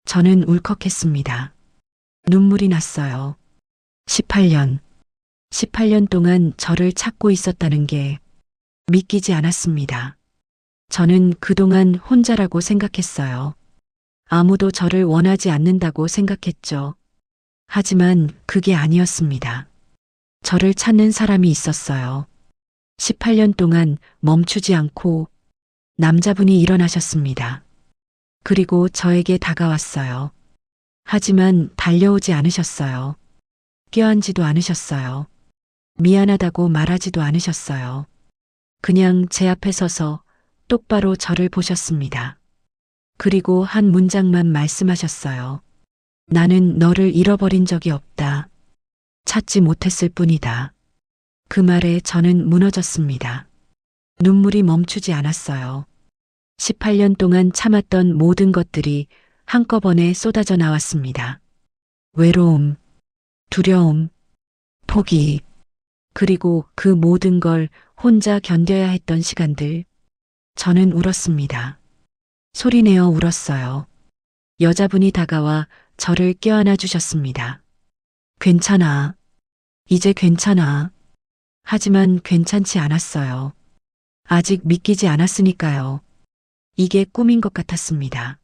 저는 울컥했습니다. 눈물이 났어요. 18년. 18년 동안 저를 찾고 있었다는 게 믿기지 않았습니다. 저는 그동안 혼자라고 생각했어요. 아무도 저를 원하지 않는다고 생각했죠. 하지만 그게 아니었습니다. 저를 찾는 사람이 있었어요. 18년 동안 멈추지 않고 남자분이 일어나셨습니다. 그리고 저에게 다가왔어요. 하지만 달려오지 않으셨어요. 껴안지도 않으셨어요. 미안하다고 말하지도 않으셨어요. 그냥 제 앞에 서서 똑바로 저를 보셨습니다. 그리고 한 문장만 말씀하셨어요. 나는 너를 잃어버린 적이 없다. 찾지 못했을 뿐이다. 그 말에 저는 무너졌습니다. 눈물이 멈추지 않았어요. 18년 동안 참았던 모든 것들이 한꺼번에 쏟아져 나왔습니다. 외로움, 두려움, 포기, 그리고 그 모든 걸 혼자 견뎌야 했던 시간들. 저는 울었습니다. 소리내어 울었어요. 여자분이 다가와 저를 껴안아 주셨습니다. 괜찮아. 이제 괜찮아. 하지만 괜찮지 않았어요. 아직 믿기지 않았으니까요. 이게 꿈인 것 같았습니다.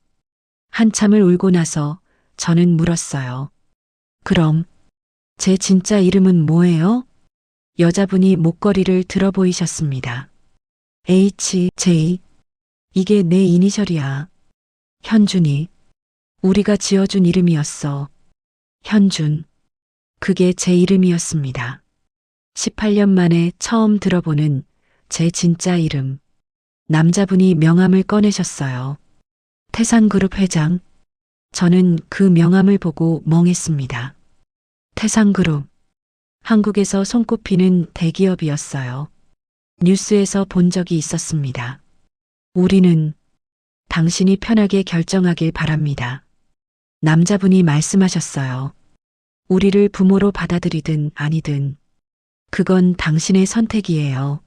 한참을 울고 나서 저는 물었어요. 그럼 제 진짜 이름은 뭐예요? 여자분이 목걸이를 들어 보이셨습니다. HJ. 이게 내 이니셜이야. 현준이. 우리가 지어준 이름이었어. 현준. 그게 제 이름이었습니다. 18년 만에 처음 들어보는 제 진짜 이름. 남자분이 명함을 꺼내셨어요. 태산그룹 회장. 저는 그 명함을 보고 멍했습니다. 태산그룹. 한국에서 손꼽히는 대기업이었어요. 뉴스에서 본 적이 있었습니다. 우리는 당신이 편하게 결정하길 바랍니다. 남자분이 말씀하셨어요. 우리를 부모로 받아들이든 아니든 그건 당신의 선택이에요.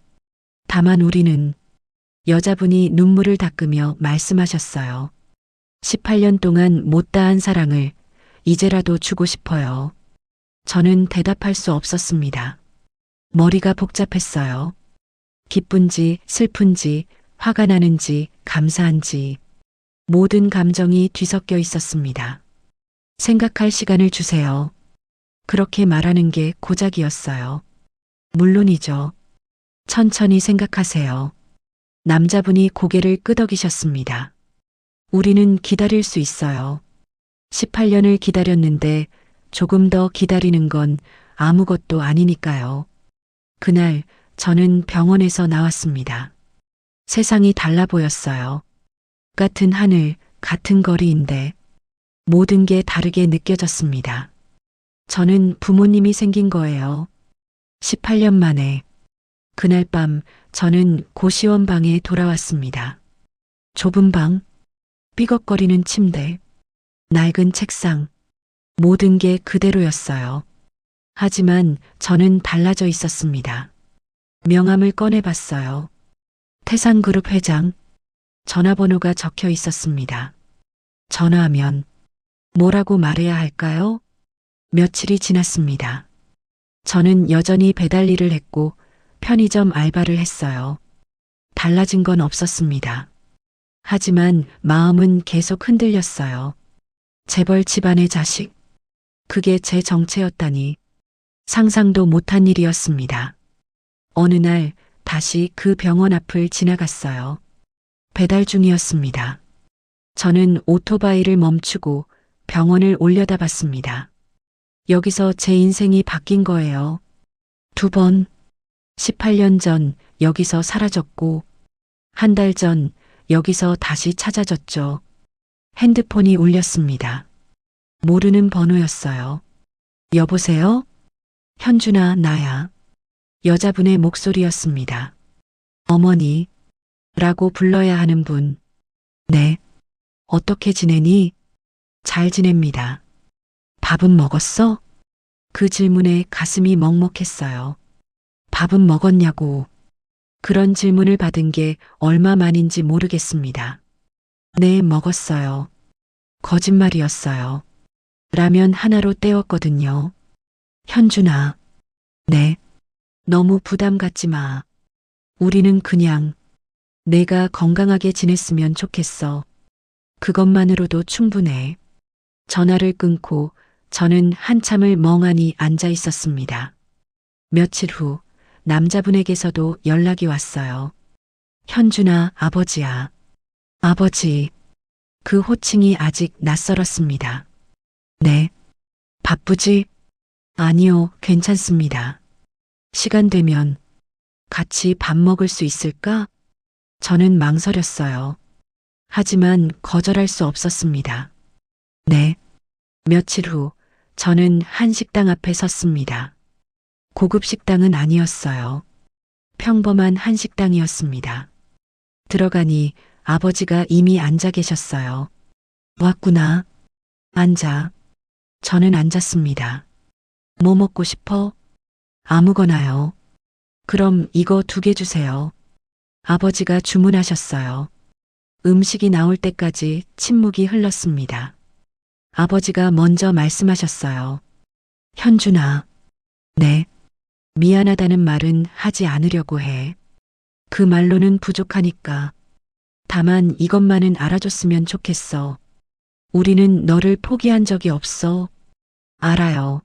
다만 우리는 여자분이 눈물을 닦으며 말씀하셨어요. 18년 동안 못다한 사랑을 이제라도 주고 싶어요. 저는 대답할 수 없었습니다. 머리가 복잡했어요. 기쁜지 슬픈지 화가 나는지 감사한지 모든 감정이 뒤섞여 있었습니다. 생각할 시간을 주세요. 그렇게 말하는 게 고작이었어요. 물론이죠. 천천히 생각하세요. 남자분이 고개를 끄덕이셨습니다. 우리는 기다릴 수 있어요. 18년을 기다렸는데 조금 더 기다리는 건 아무것도 아니니까요. 그날 저는 병원에서 나왔습니다. 세상이 달라 보였어요. 같은 하늘, 같은 거리인데 모든 게 다르게 느껴졌습니다. 저는 부모님이 생긴 거예요. 18년 만에. 그날 밤 저는 고시원 방에 돌아왔습니다. 좁은 방, 삐걱거리는 침대, 낡은 책상, 모든 게 그대로였어요. 하지만 저는 달라져 있었습니다. 명함을 꺼내봤어요. 태산그룹 회장, 전화번호가 적혀 있었습니다. 전화하면 뭐라고 말해야 할까요? 며칠이 지났습니다. 저는 여전히 배달 일을 했고 편의점 알바를 했어요. 달라진 건 없었습니다. 하지만 마음은 계속 흔들렸어요. 재벌 집안의 자식. 그게 제 정체였다니. 상상도 못한 일이었습니다. 어느 날 다시 그 병원 앞을 지나갔어요. 배달 중이었습니다. 저는 오토바이를 멈추고 병원을 올려다봤습니다. 여기서 제 인생이 바뀐 거예요. 2번. 18년 전 여기서 사라졌고, 한 달 전 여기서 다시 찾아졌죠. 핸드폰이 울렸습니다. 모르는 번호였어요. 여보세요? 현준아, 나야. 여자분의 목소리였습니다. 어머니, 라고 불러야 하는 분. 네. 어떻게 지내니? 잘 지냅니다. 밥은 먹었어? 그 질문에 가슴이 먹먹했어요. 밥은 먹었냐고. 그런 질문을 받은 게 얼마 만인지 모르겠습니다. 네, 먹었어요. 거짓말이었어요. 라면 하나로 때웠거든요. 현준아, 네. 너무 부담 갖지 마. 우리는 그냥 내가 건강하게 지냈으면 좋겠어. 그것만으로도 충분해. 전화를 끊고 저는 한참을 멍하니 앉아 있었습니다. 며칠 후 남자분에게서도 연락이 왔어요. 현준아, 아버지야. 아버지. 그 호칭이 아직 낯설었습니다. 네. 바쁘지? 아니요, 괜찮습니다. 시간 되면 같이 밥 먹을 수 있을까? 저는 망설였어요. 하지만 거절할 수 없었습니다. 네. 며칠 후 저는 한 식당 앞에 섰습니다. 고급 식당은 아니었어요. 평범한 한 식당이었습니다. 들어가니 아버지가 이미 앉아 계셨어요. 왔구나. 앉아. 저는 앉았습니다. 뭐 먹고 싶어? 아무거나요. 그럼 이거 2개 주세요. 아버지가 주문하셨어요. 음식이 나올 때까지 침묵이 흘렀습니다. 아버지가 먼저 말씀하셨어요. 현준아. 네. 미안하다는 말은 하지 않으려고 해. 그 말로는 부족하니까. 다만 이것만은 알아줬으면 좋겠어. 우리는 너를 포기한 적이 없어. 알아요.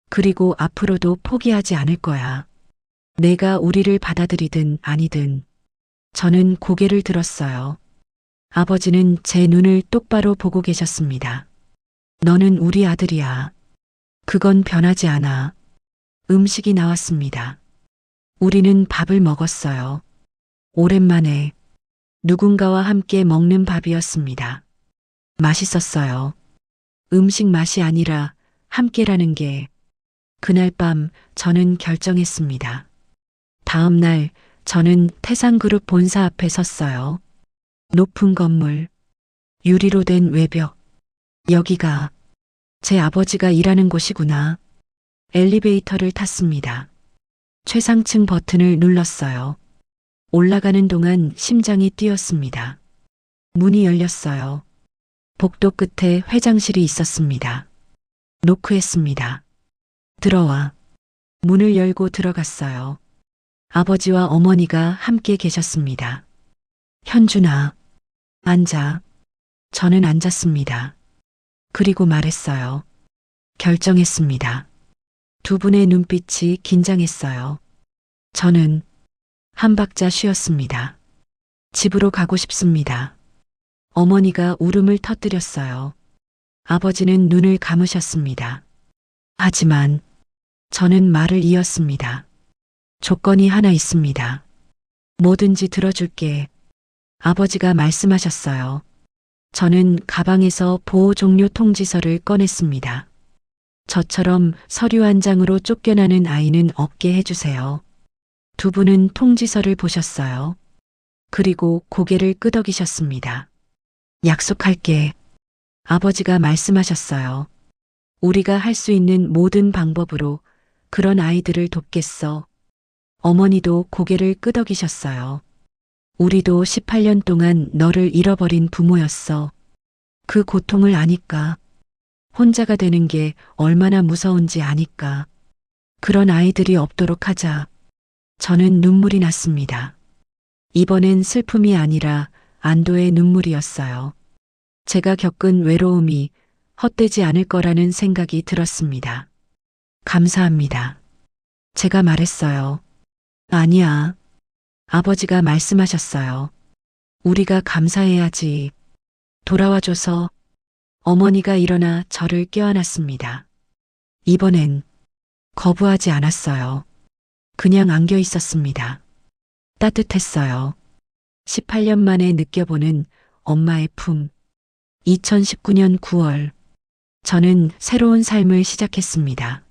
그리고 앞으로도 포기하지 않을 거야. 내가 우리를 받아들이든 아니든. 저는 고개를 들었어요. 아버지는 제 눈을 똑바로 보고 계셨습니다. 너는 우리 아들이야. 그건 변하지 않아. 음식이 나왔습니다. 우리는 밥을 먹었어요. 오랜만에 누군가와 함께 먹는 밥이었습니다. 맛있었어요. 음식 맛이 아니라 함께라는 게 그날 밤 저는 결정했습니다. 다음 날 저는 태상그룹 본사 앞에 섰어요. 높은 건물, 유리로 된 외벽. 여기가 제 아버지가 일하는 곳이구나. 엘리베이터를 탔습니다. 최상층 버튼을 눌렀어요. 올라가는 동안 심장이 뛰었습니다. 문이 열렸어요. 복도 끝에 회장실이 있었습니다. 노크했습니다. 들어와. 문을 열고 들어갔어요. 아버지와 어머니가 함께 계셨습니다. 현준아, 앉아. 저는 앉았습니다. 그리고 말했어요. 결정했습니다. 2분의 눈빛이 긴장했어요. 저는 한 박자 쉬었습니다. 집으로 가고 싶습니다. 어머니가 울음을 터뜨렸어요. 아버지는 눈을 감으셨습니다. 하지만 저는 말을 이었습니다. 조건이 하나 있습니다. 뭐든지 들어줄게. 아버지가 말씀하셨어요. 저는 가방에서 보호 종료 통지서를 꺼냈습니다. 저처럼 서류 한 장으로 쫓겨나는 아이는 없게 해주세요. 2분은 통지서를 보셨어요. 그리고 고개를 끄덕이셨습니다. 약속할게. 아버지가 말씀하셨어요. 우리가 할 수 있는 모든 방법으로 그런 아이들을 돕겠어. 어머니도 고개를 끄덕이셨어요. 우리도 18년 동안 너를 잃어버린 부모였어. 그 고통을 아니까. 혼자가 되는 게 얼마나 무서운지 아니까. 그런 아이들이 없도록 하자. 저는 눈물이 났습니다. 이번엔 슬픔이 아니라 안도의 눈물이었어요. 제가 겪은 외로움이 헛되지 않을 거라는 생각이 들었습니다. 감사합니다. 제가 말했어요. 아니야. 아버지가 말씀하셨어요. 우리가 감사해야지. 돌아와줘서. 어머니가 일어나 저를 껴안았습니다. 이번엔 거부하지 않았어요. 그냥 안겨 있었습니다. 따뜻했어요. 18년 만에 느껴보는 엄마의 품. 2019년 9월. 저는 새로운 삶을 시작했습니다.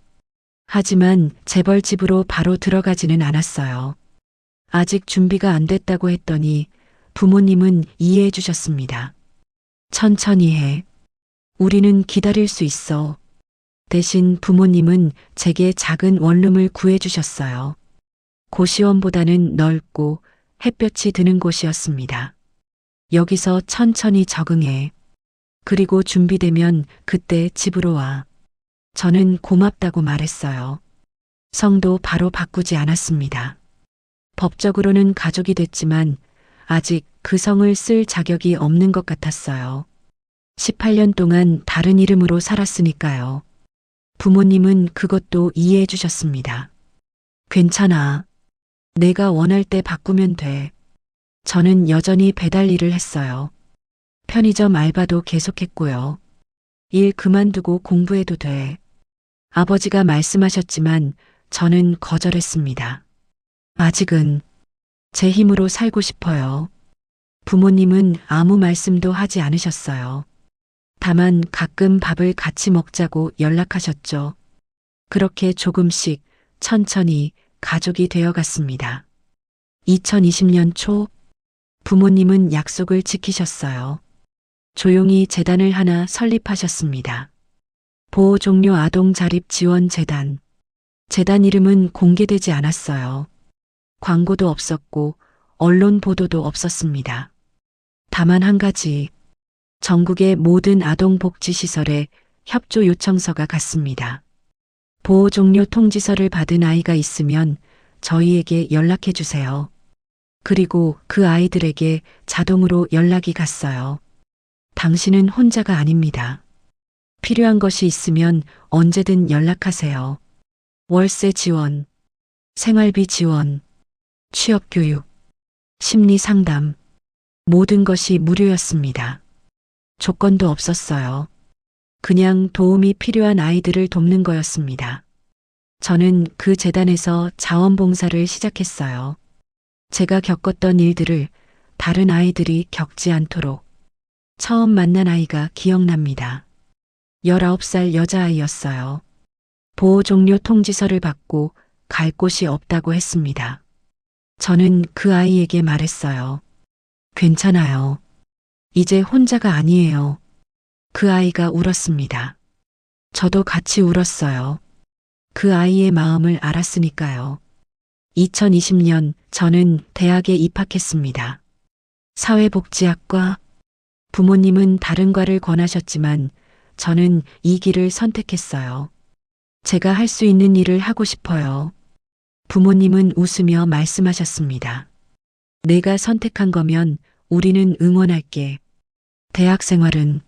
하지만 재벌집으로 바로 들어가지는 않았어요. 아직 준비가 안 됐다고 했더니 부모님은 이해해 주셨습니다. 천천히 해. 우리는 기다릴 수 있어. 대신 부모님은 제게 작은 원룸을 구해주셨어요. 고시원보다는 넓고 햇볕이 드는 곳이었습니다. 여기서 천천히 적응해. 그리고 준비되면 그때 집으로 와. 저는 고맙다고 말했어요. 성도 바로 바꾸지 않았습니다. 법적으로는 가족이 됐지만 아직 그 성을 쓸 자격이 없는 것 같았어요. 18년 동안 다른 이름으로 살았으니까요. 부모님은 그것도 이해해 주셨습니다. 괜찮아. 내가 원할 때 바꾸면 돼. 저는 여전히 배달 일을 했어요. 편의점 알바도 계속했고요. 일 그만두고 공부해도 돼. 아버지가 말씀하셨지만 저는 거절했습니다. 아직은 제 힘으로 살고 싶어요. 부모님은 아무 말씀도 하지 않으셨어요. 다만 가끔 밥을 같이 먹자고 연락하셨죠. 그렇게 조금씩 천천히 가족이 되어 갔습니다. 2020년 초 부모님은 약속을 지키셨어요. 조용히 재단을 하나 설립하셨습니다. 보호종료 아동 자립 지원 재단. 재단 이름은 공개되지 않았어요. 광고도 없었고 언론 보도도 없었습니다. 다만 한 가지, 전국의 모든 아동복지시설에 협조 요청서가 갔습니다. 보호종료 통지서를 받은 아이가 있으면 저희에게 연락해 주세요. 그리고 그 아이들에게 자동으로 연락이 갔어요. 당신은 혼자가 아닙니다. 필요한 것이 있으면 언제든 연락하세요. 월세 지원, 생활비 지원, 취업교육, 심리상담, 모든 것이 무료였습니다. 조건도 없었어요. 그냥 도움이 필요한 아이들을 돕는 거였습니다. 저는 그 재단에서 자원봉사를 시작했어요. 제가 겪었던 일들을 다른 아이들이 겪지 않도록. 처음 만난 아이가 기억납니다. 19살 여자아이였어요. 보호종료 통지서를 받고 갈 곳이 없다고 했습니다. 저는 그 아이에게 말했어요. 괜찮아요. 이제 혼자가 아니에요. 그 아이가 울었습니다. 저도 같이 울었어요. 그 아이의 마음을 알았으니까요. 2020년 저는 대학에 입학했습니다. 사회복지학과. 부모님은 다른 과를 권하셨지만 저는 이 길을 선택했어요. 제가 할 수 있는 일을 하고 싶어요. 부모님은 웃으며 말씀하셨습니다. 내가 선택한 거면 우리는 응원할게. 대학 생활은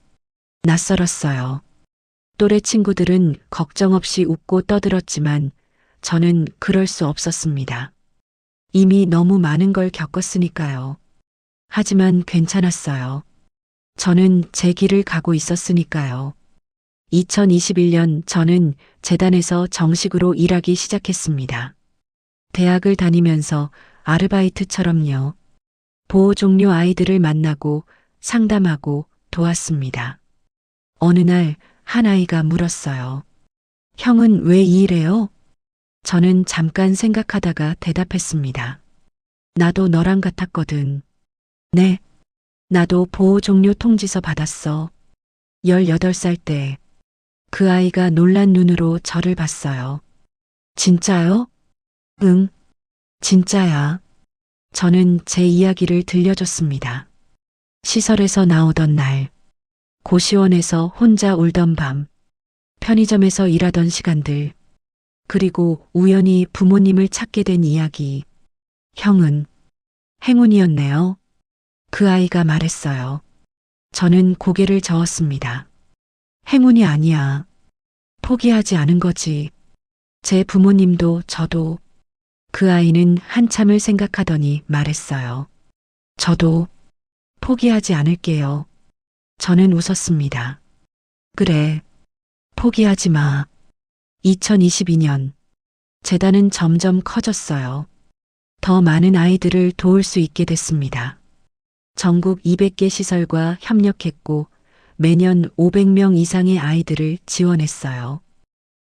낯설었어요. 또래 친구들은 걱정 없이 웃고 떠들었지만 저는 그럴 수 없었습니다. 이미 너무 많은 걸 겪었으니까요. 하지만 괜찮았어요. 저는 제 길을 가고 있었으니까요. 2021년 저는 재단에서 정식으로 일하기 시작했습니다. 대학을 다니면서 아르바이트처럼요. 보호종료 아이들을 만나고 상담하고 도왔습니다. 어느 날 한 아이가 물었어요. 형은 왜 이 일해요? 저는 잠깐 생각하다가 대답했습니다. 나도 너랑 같았거든. 네. 나도 보호종료 통지서 받았어. 18살 때. 그 아이가 놀란 눈으로 저를 봤어요. 진짜요? 응, 진짜야. 저는 제 이야기를 들려줬습니다. 시설에서 나오던 날, 고시원에서 혼자 울던 밤, 편의점에서 일하던 시간들, 그리고 우연히 부모님을 찾게 된 이야기. 형은 행운이었네요. 그 아이가 말했어요. 저는 고개를 저었습니다. 행운이 아니야. 포기하지 않은 거지. 제 부모님도 저도. 그 아이는 한참을 생각하더니 말했어요. 저도 포기하지 않을게요. 저는 웃었습니다. 그래, 포기하지 마. 2022년, 재단은 점점 커졌어요. 더 많은 아이들을 도울 수 있게 됐습니다. 전국 200개 시설과 협력했고 매년 500명 이상의 아이들을 지원했어요.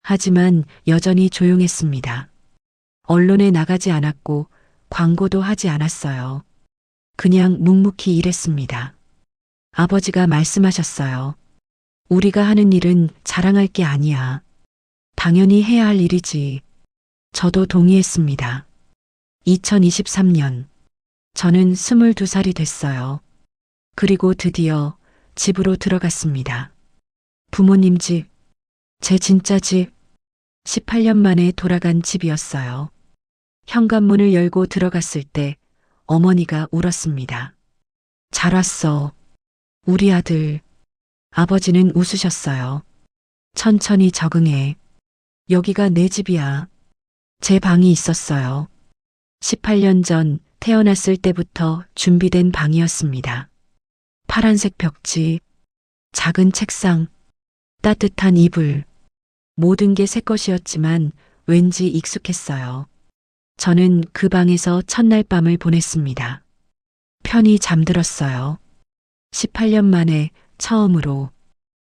하지만 여전히 조용했습니다. 언론에 나가지 않았고 광고도 하지 않았어요. 그냥 묵묵히 일했습니다. 아버지가 말씀하셨어요. 우리가 하는 일은 자랑할 게 아니야. 당연히 해야 할 일이지. 저도 동의했습니다. 2023년, 저는 22살이 됐어요. 그리고 드디어 집으로 들어갔습니다. 부모님 집, 제 진짜 집, 18년 만에 돌아간 집이었어요. 현관문을 열고 들어갔을 때 어머니가 울었습니다. 잘 왔어. 우리 아들. 아버지는 웃으셨어요. 천천히 적응해. 여기가 내 집이야. 제 방이 있었어요. 18년 전 태어났을 때부터 준비된 방이었습니다. 파란색 벽지, 작은 책상, 따뜻한 이불. 모든 게 새 것이었지만 왠지 익숙했어요. 저는 그 방에서 첫날 밤을 보냈습니다. 편히 잠들었어요. 18년 만에 처음으로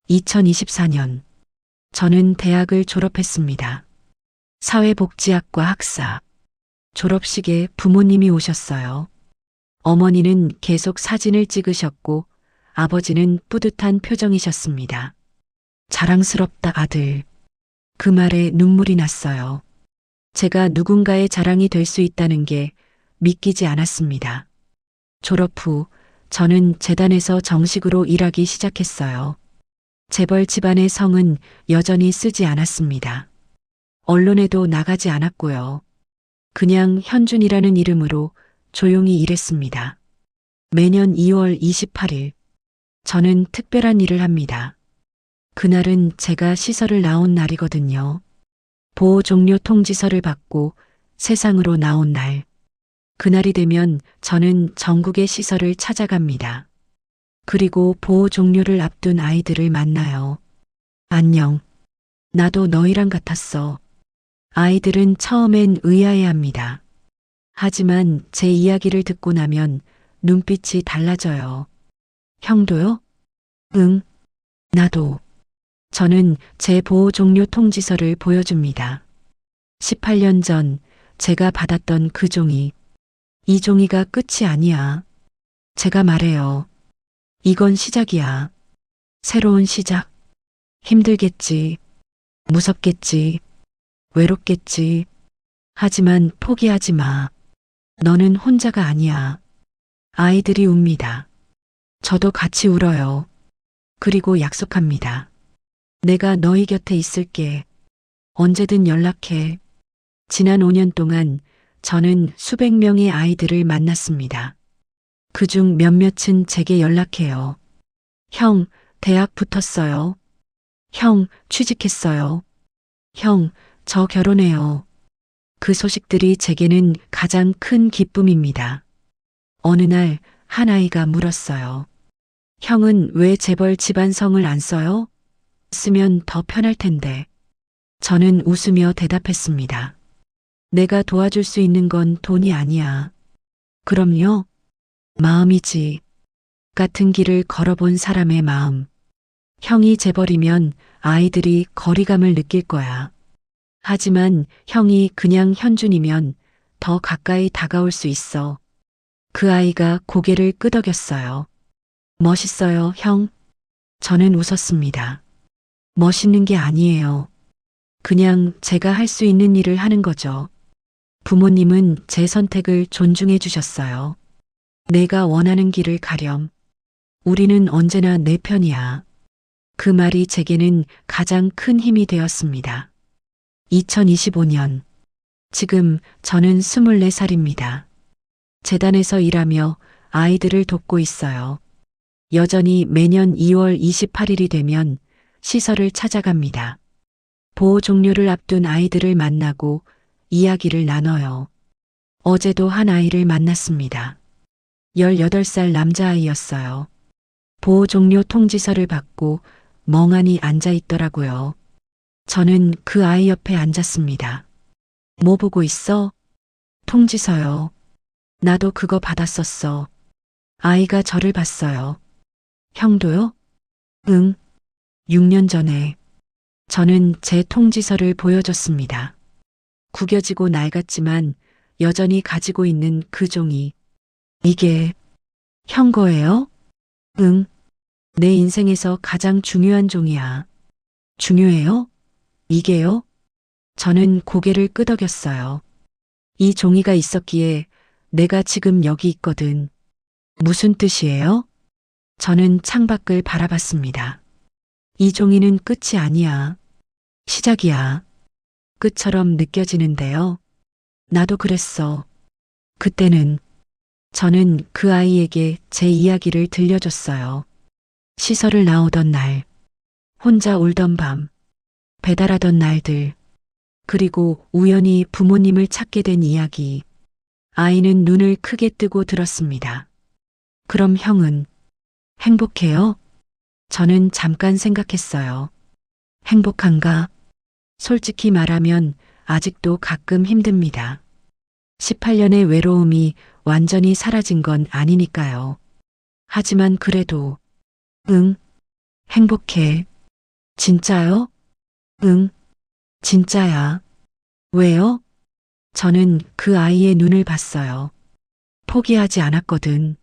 2024년 저는 대학을 졸업했습니다. 사회복지학과 학사. 졸업식에 부모님이 오셨어요. 어머니는 계속 사진을 찍으셨고 아버지는 뿌듯한 표정이셨습니다. 자랑스럽다 아들. 그 말에 눈물이 났어요. 제가 누군가의 자랑이 될 수 있다는 게 믿기지 않았습니다. 졸업 후 저는 재단에서 정식으로 일하기 시작했어요. 재벌 집안의 성은 여전히 쓰지 않았습니다. 언론에도 나가지 않았고요. 그냥 현준이라는 이름으로 조용히 일했습니다. 매년 2월 28일 저는 특별한 일을 합니다. 그날은 제가 시설을 나온 날이거든요. 보호 종료 통지서를 받고 세상으로 나온 날. 그날이 되면 저는 전국의 시설을 찾아갑니다. 그리고 보호 종료를 앞둔 아이들을 만나요. 안녕. 나도 너희랑 같았어. 아이들은 처음엔 의아해합니다. 하지만 제 이야기를 듣고 나면 눈빛이 달라져요. 형도요? 응. 나도. 저는 제 보호 종료 통지서를 보여줍니다. 18년 전 제가 받았던 그 종이. 이 종이가 끝이 아니야. 제가 말해요. 이건 시작이야. 새로운 시작. 힘들겠지. 무섭겠지. 외롭겠지. 하지만 포기하지 마. 너는 혼자가 아니야. 아이들이 웁니다. 저도 같이 울어요. 그리고 약속합니다. 내가 너희 곁에 있을게. 언제든 연락해. 지난 5년 동안 저는 수백 명의 아이들을 만났습니다. 그중 몇몇은 제게 연락해요. 형, 대학 붙었어요. 형, 취직했어요. 형, 저 결혼해요. 그 소식들이 제게는 가장 큰 기쁨입니다. 어느 날 한 아이가 물었어요. 형은 왜 재벌 집안 성을 안 써요? 쓰면 더 편할 텐데. 저는 웃으며 대답했습니다. 내가 도와줄 수 있는 건 돈이 아니야. 그럼요. 마음이지. 같은 길을 걸어본 사람의 마음. 형이 재벌이면 아이들이 거리감을 느낄 거야. 하지만 형이 그냥 현준이면 더 가까이 다가올 수 있어. 그 아이가 고개를 끄덕였어요. 멋있어요, 형. 저는 웃었습니다. 멋있는 게 아니에요. 그냥 제가 할 수 있는 일을 하는 거죠. 부모님은 제 선택을 존중해 주셨어요. 내가 원하는 길을 가렴. 우리는 언제나 내 편이야. 그 말이 제게는 가장 큰 힘이 되었습니다. 2025년. 지금 저는 24살입니다. 재단에서 일하며 아이들을 돕고 있어요. 여전히 매년 2월 28일이 되면 시설을 찾아갑니다. 보호 종료를 앞둔 아이들을 만나고 이야기를 나눠요. 어제도 한 아이를 만났습니다. 18살 남자아이였어요. 보호 종료 통지서를 받고 멍하니 앉아 있더라고요. 저는 그 아이 옆에 앉았습니다. 뭐 보고 있어? 통지서요. 나도 그거 받았었어. 아이가 저를 봤어요. 형도요? 응. 6년 전에. 저는 제 통지서를 보여줬습니다. 구겨지고 낡았지만 여전히 가지고 있는 그 종이. 이게 형 거예요? 응. 내 인생에서 가장 중요한 종이야. 중요해요? 이게요? 저는 고개를 끄덕였어요. 이 종이가 있었기에 내가 지금 여기 있거든. 무슨 뜻이에요? 저는 창밖을 바라봤습니다. 이 종이는 끝이 아니야. 시작이야. 끝처럼 느껴지는데요. 나도 그랬어. 그때는 저는 그 아이에게 제 이야기를 들려줬어요. 시설을 나오던 날, 혼자 울던 밤, 배달하던 날들, 그리고 우연히 부모님을 찾게 된 이야기. 아이는 눈을 크게 뜨고 들었습니다. 그럼 형은 행복해요? 저는 잠깐 생각했어요. 행복한가? 솔직히 말하면 아직도 가끔 힘듭니다. 18년의 외로움이 완전히 사라진 건 아니니까요. 하지만 그래도, 응, 행복해. 진짜요? 응, 진짜야. 왜요? 저는 그 아이의 눈을 봤어요. 포기하지 않았거든.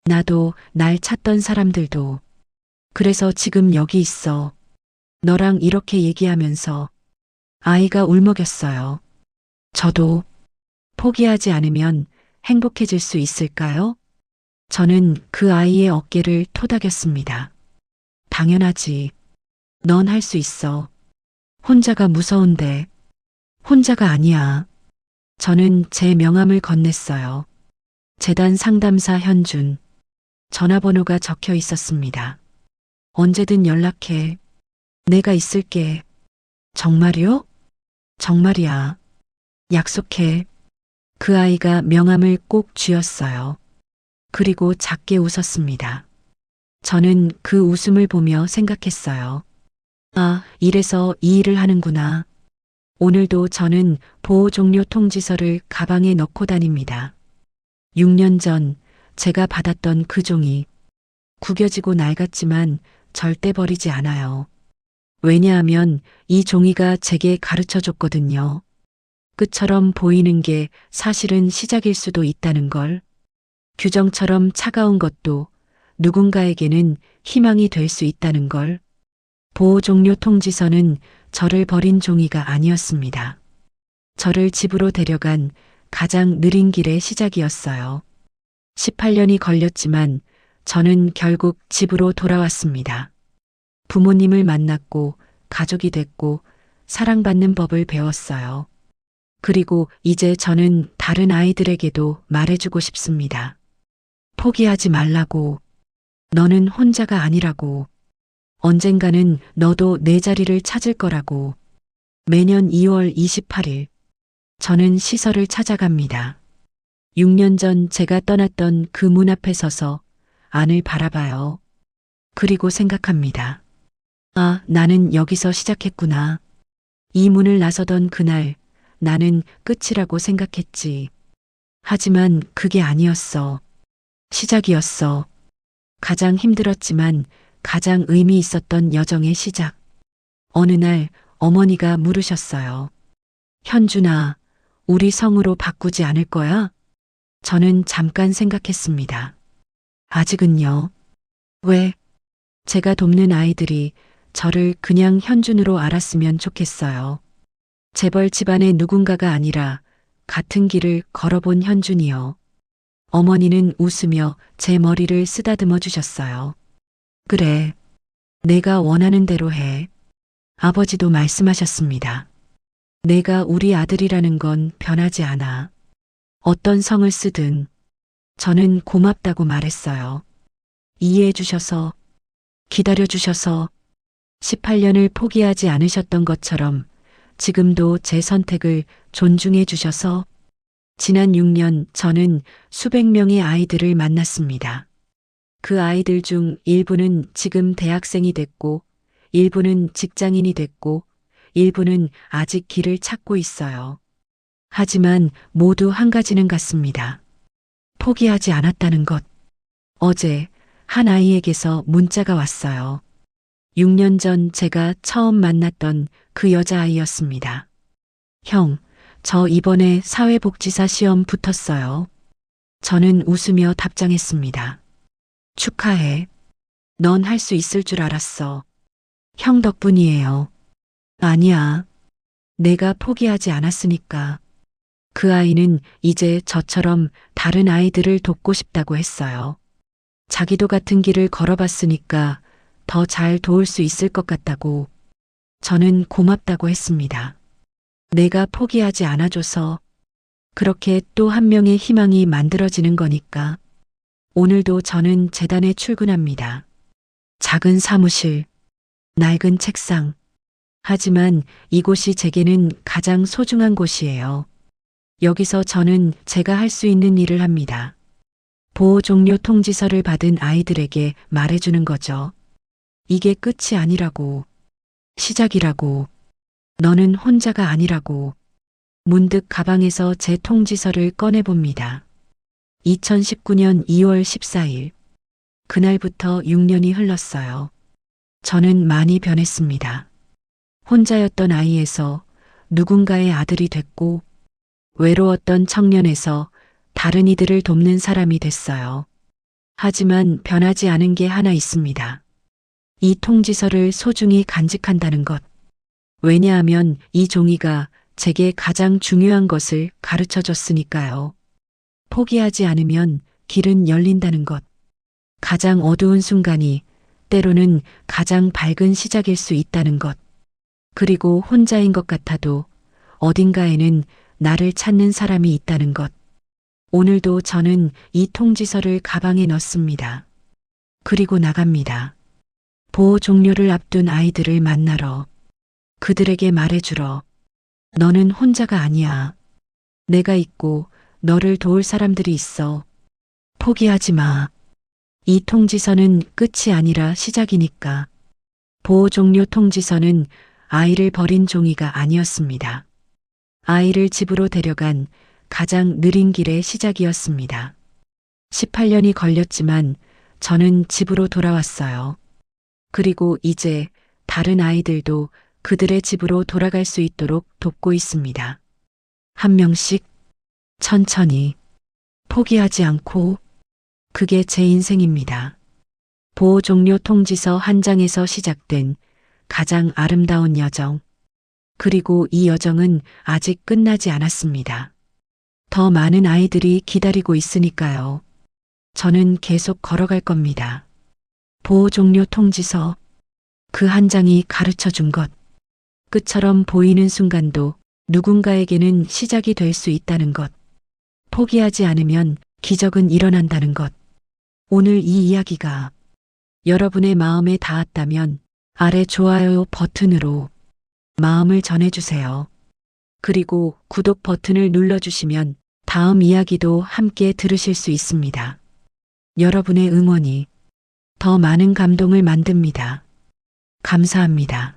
나도 날 찾던 사람들도. 그래서 지금 여기 있어. 너랑 이렇게 얘기하면서 아이가 울먹였어요. 저도 포기하지 않으면 행복해질 수 있을까요? 저는 그 아이의 어깨를 토닥였습니다. 당연하지. 넌 할 수 있어. 혼자가 무서운데. 혼자가 아니야. 저는 제 명함을 건넸어요. 재단 상담사 현준. 전화번호가 적혀 있었습니다. 언제든 연락해. 내가 있을게. 정말이요? 정말이야. 약속해. 그 아이가 명함을 꼭 쥐었어요. 그리고 작게 웃었습니다. 저는 그 웃음을 보며 생각했어요. 아, 이래서 이 일을 하는구나. 오늘도 저는 보호 종료 통지서를 가방에 넣고 다닙니다. 6년 전 제가 받았던 그 종이 구겨지고 낡았지만 절대 버리지 않아요. 왜냐하면 이 종이가 제게 가르쳐 줬거든요. 끝처럼 보이는 게 사실은 시작일 수도 있다는 걸. 규정처럼 차가운 것도 누군가에게는 희망이 될 수 있다는 걸. 보호 종료 통지서는 저를 버린 종이가 아니었습니다. 저를 집으로 데려간 가장 느린 길의 시작이었어요. 18년이 걸렸지만 저는 결국 집으로 돌아왔습니다. 부모님을 만났고 가족이 됐고 사랑받는 법을 배웠어요. 그리고 이제 저는 다른 아이들에게도 말해주고 싶습니다. 포기하지 말라고. 너는 혼자가 아니라고. 언젠가는 너도 내 자리를 찾을 거라고. 매년 2월 28일, 저는 시설을 찾아갑니다. 6년 전 제가 떠났던 그 문 앞에 서서 안을 바라봐요. 그리고 생각합니다. 아, 나는 여기서 시작했구나. 이 문을 나서던 그날 나는 끝이라고 생각했지. 하지만 그게 아니었어. 시작이었어. 가장 힘들었지만 가장 의미 있었던 여정의 시작. 어느 날 어머니가 물으셨어요. 현준아, 우리 성으로 바꾸지 않을 거야? 저는 잠깐 생각했습니다. 아직은요. 왜? 제가 돕는 아이들이 저를 그냥 현준으로 알았으면 좋겠어요. 재벌 집안의 누군가가 아니라 같은 길을 걸어본 현준이요. 어머니는 웃으며 제 머리를 쓰다듬어 주셨어요. 그래, 내가 원하는 대로 해. 아버지도 말씀하셨습니다. 내가 우리 아들이라는 건 변하지 않아. 어떤 성을 쓰든 저는 고맙다고 말했어요. 이해해 주셔서, 기다려 주셔서 18년을 포기하지 않으셨던 것처럼 지금도 제 선택을 존중해 주셔서 지난 6년 저는 수백 명의 아이들을 만났습니다. 그 아이들 중 일부는 지금 대학생이 됐고, 일부는 직장인이 됐고, 일부는 아직 길을 찾고 있어요. 하지만 모두 한 가지는 같습니다. 포기하지 않았다는 것. 어제 한 아이에게서 문자가 왔어요. 6년 전 제가 처음 만났던 그 여자아이였습니다. 형, 저 이번에 사회복지사 시험 붙었어요. 저는 웃으며 답장했습니다. 축하해. 넌 할 수 있을 줄 알았어. 형 덕분이에요. 아니야. 내가 포기하지 않았으니까. 그 아이는 이제 저처럼 다른 아이들을 돕고 싶다고 했어요. 자기도 같은 길을 걸어봤으니까 더 잘 도울 수 있을 것 같다고. 저는 고맙다고 했습니다. 내가 포기하지 않아줘서 그렇게 또 한 명의 희망이 만들어지는 거니까. 오늘도 저는 재단에 출근합니다. 작은 사무실, 낡은 책상. 하지만 이곳이 제게는 가장 소중한 곳이에요. 여기서 저는 제가 할 수 있는 일을 합니다. 보호 종료 통지서를 받은 아이들에게 말해주는 거죠. 이게 끝이 아니라고. 시작이라고. 너는 혼자가 아니라고. 문득 가방에서 제 통지서를 꺼내봅니다. 2019년 2월 14일. 그날부터 6년이 흘렀어요. 저는 많이 변했습니다. 혼자였던 아이에서 누군가의 아들이 됐고, 외로웠던 청년에서 다른 이들을 돕는 사람이 됐어요. 하지만 변하지 않은 게 하나 있습니다. 이 통지서를 소중히 간직한다는 것. 왜냐하면 이 종이가 제게 가장 중요한 것을 가르쳐 줬으니까요. 포기하지 않으면 길은 열린다는 것. 가장 어두운 순간이 때로는 가장 밝은 시작일 수 있다는 것. 그리고 혼자인 것 같아도 어딘가에는 나를 찾는 사람이 있다는 것. 오늘도 저는 이 통지서를 가방에 넣습니다. 그리고 나갑니다. 보호 종료를 앞둔 아이들을 만나러. 그들에게 말해주러. 너는 혼자가 아니야. 내가 있고 너를 도울 사람들이 있어. 포기하지 마. 이 통지서는 끝이 아니라 시작이니까. 보호 종료 통지서는 아이를 버린 종이가 아니었습니다. 아이를 집으로 데려간 가장 느린 길의 시작이었습니다. 18년이 걸렸지만 저는 집으로 돌아왔어요. 그리고 이제 다른 아이들도 그들의 집으로 돌아갈 수 있도록 돕고 있습니다. 한 명씩 천천히 포기하지 않고. 그게 제 인생입니다. 보호 종료 통지서 한 장에서 시작된 가장 아름다운 여정. 그리고 이 여정은 아직 끝나지 않았습니다. 더 많은 아이들이 기다리고 있으니까요. 저는 계속 걸어갈 겁니다. 보호 종료 통지서. 그 한 장이 가르쳐 준 것. 끝처럼 보이는 순간도 누군가에게는 시작이 될 수 있다는 것. 포기하지 않으면 기적은 일어난다는 것. 오늘 이 이야기가 여러분의 마음에 닿았다면 아래 좋아요 버튼으로 마음을 전해주세요. 그리고 구독 버튼을 눌러주시면 다음 이야기도 함께 들으실 수 있습니다. 여러분의 응원이 더 많은 감동을 만듭니다. 감사합니다.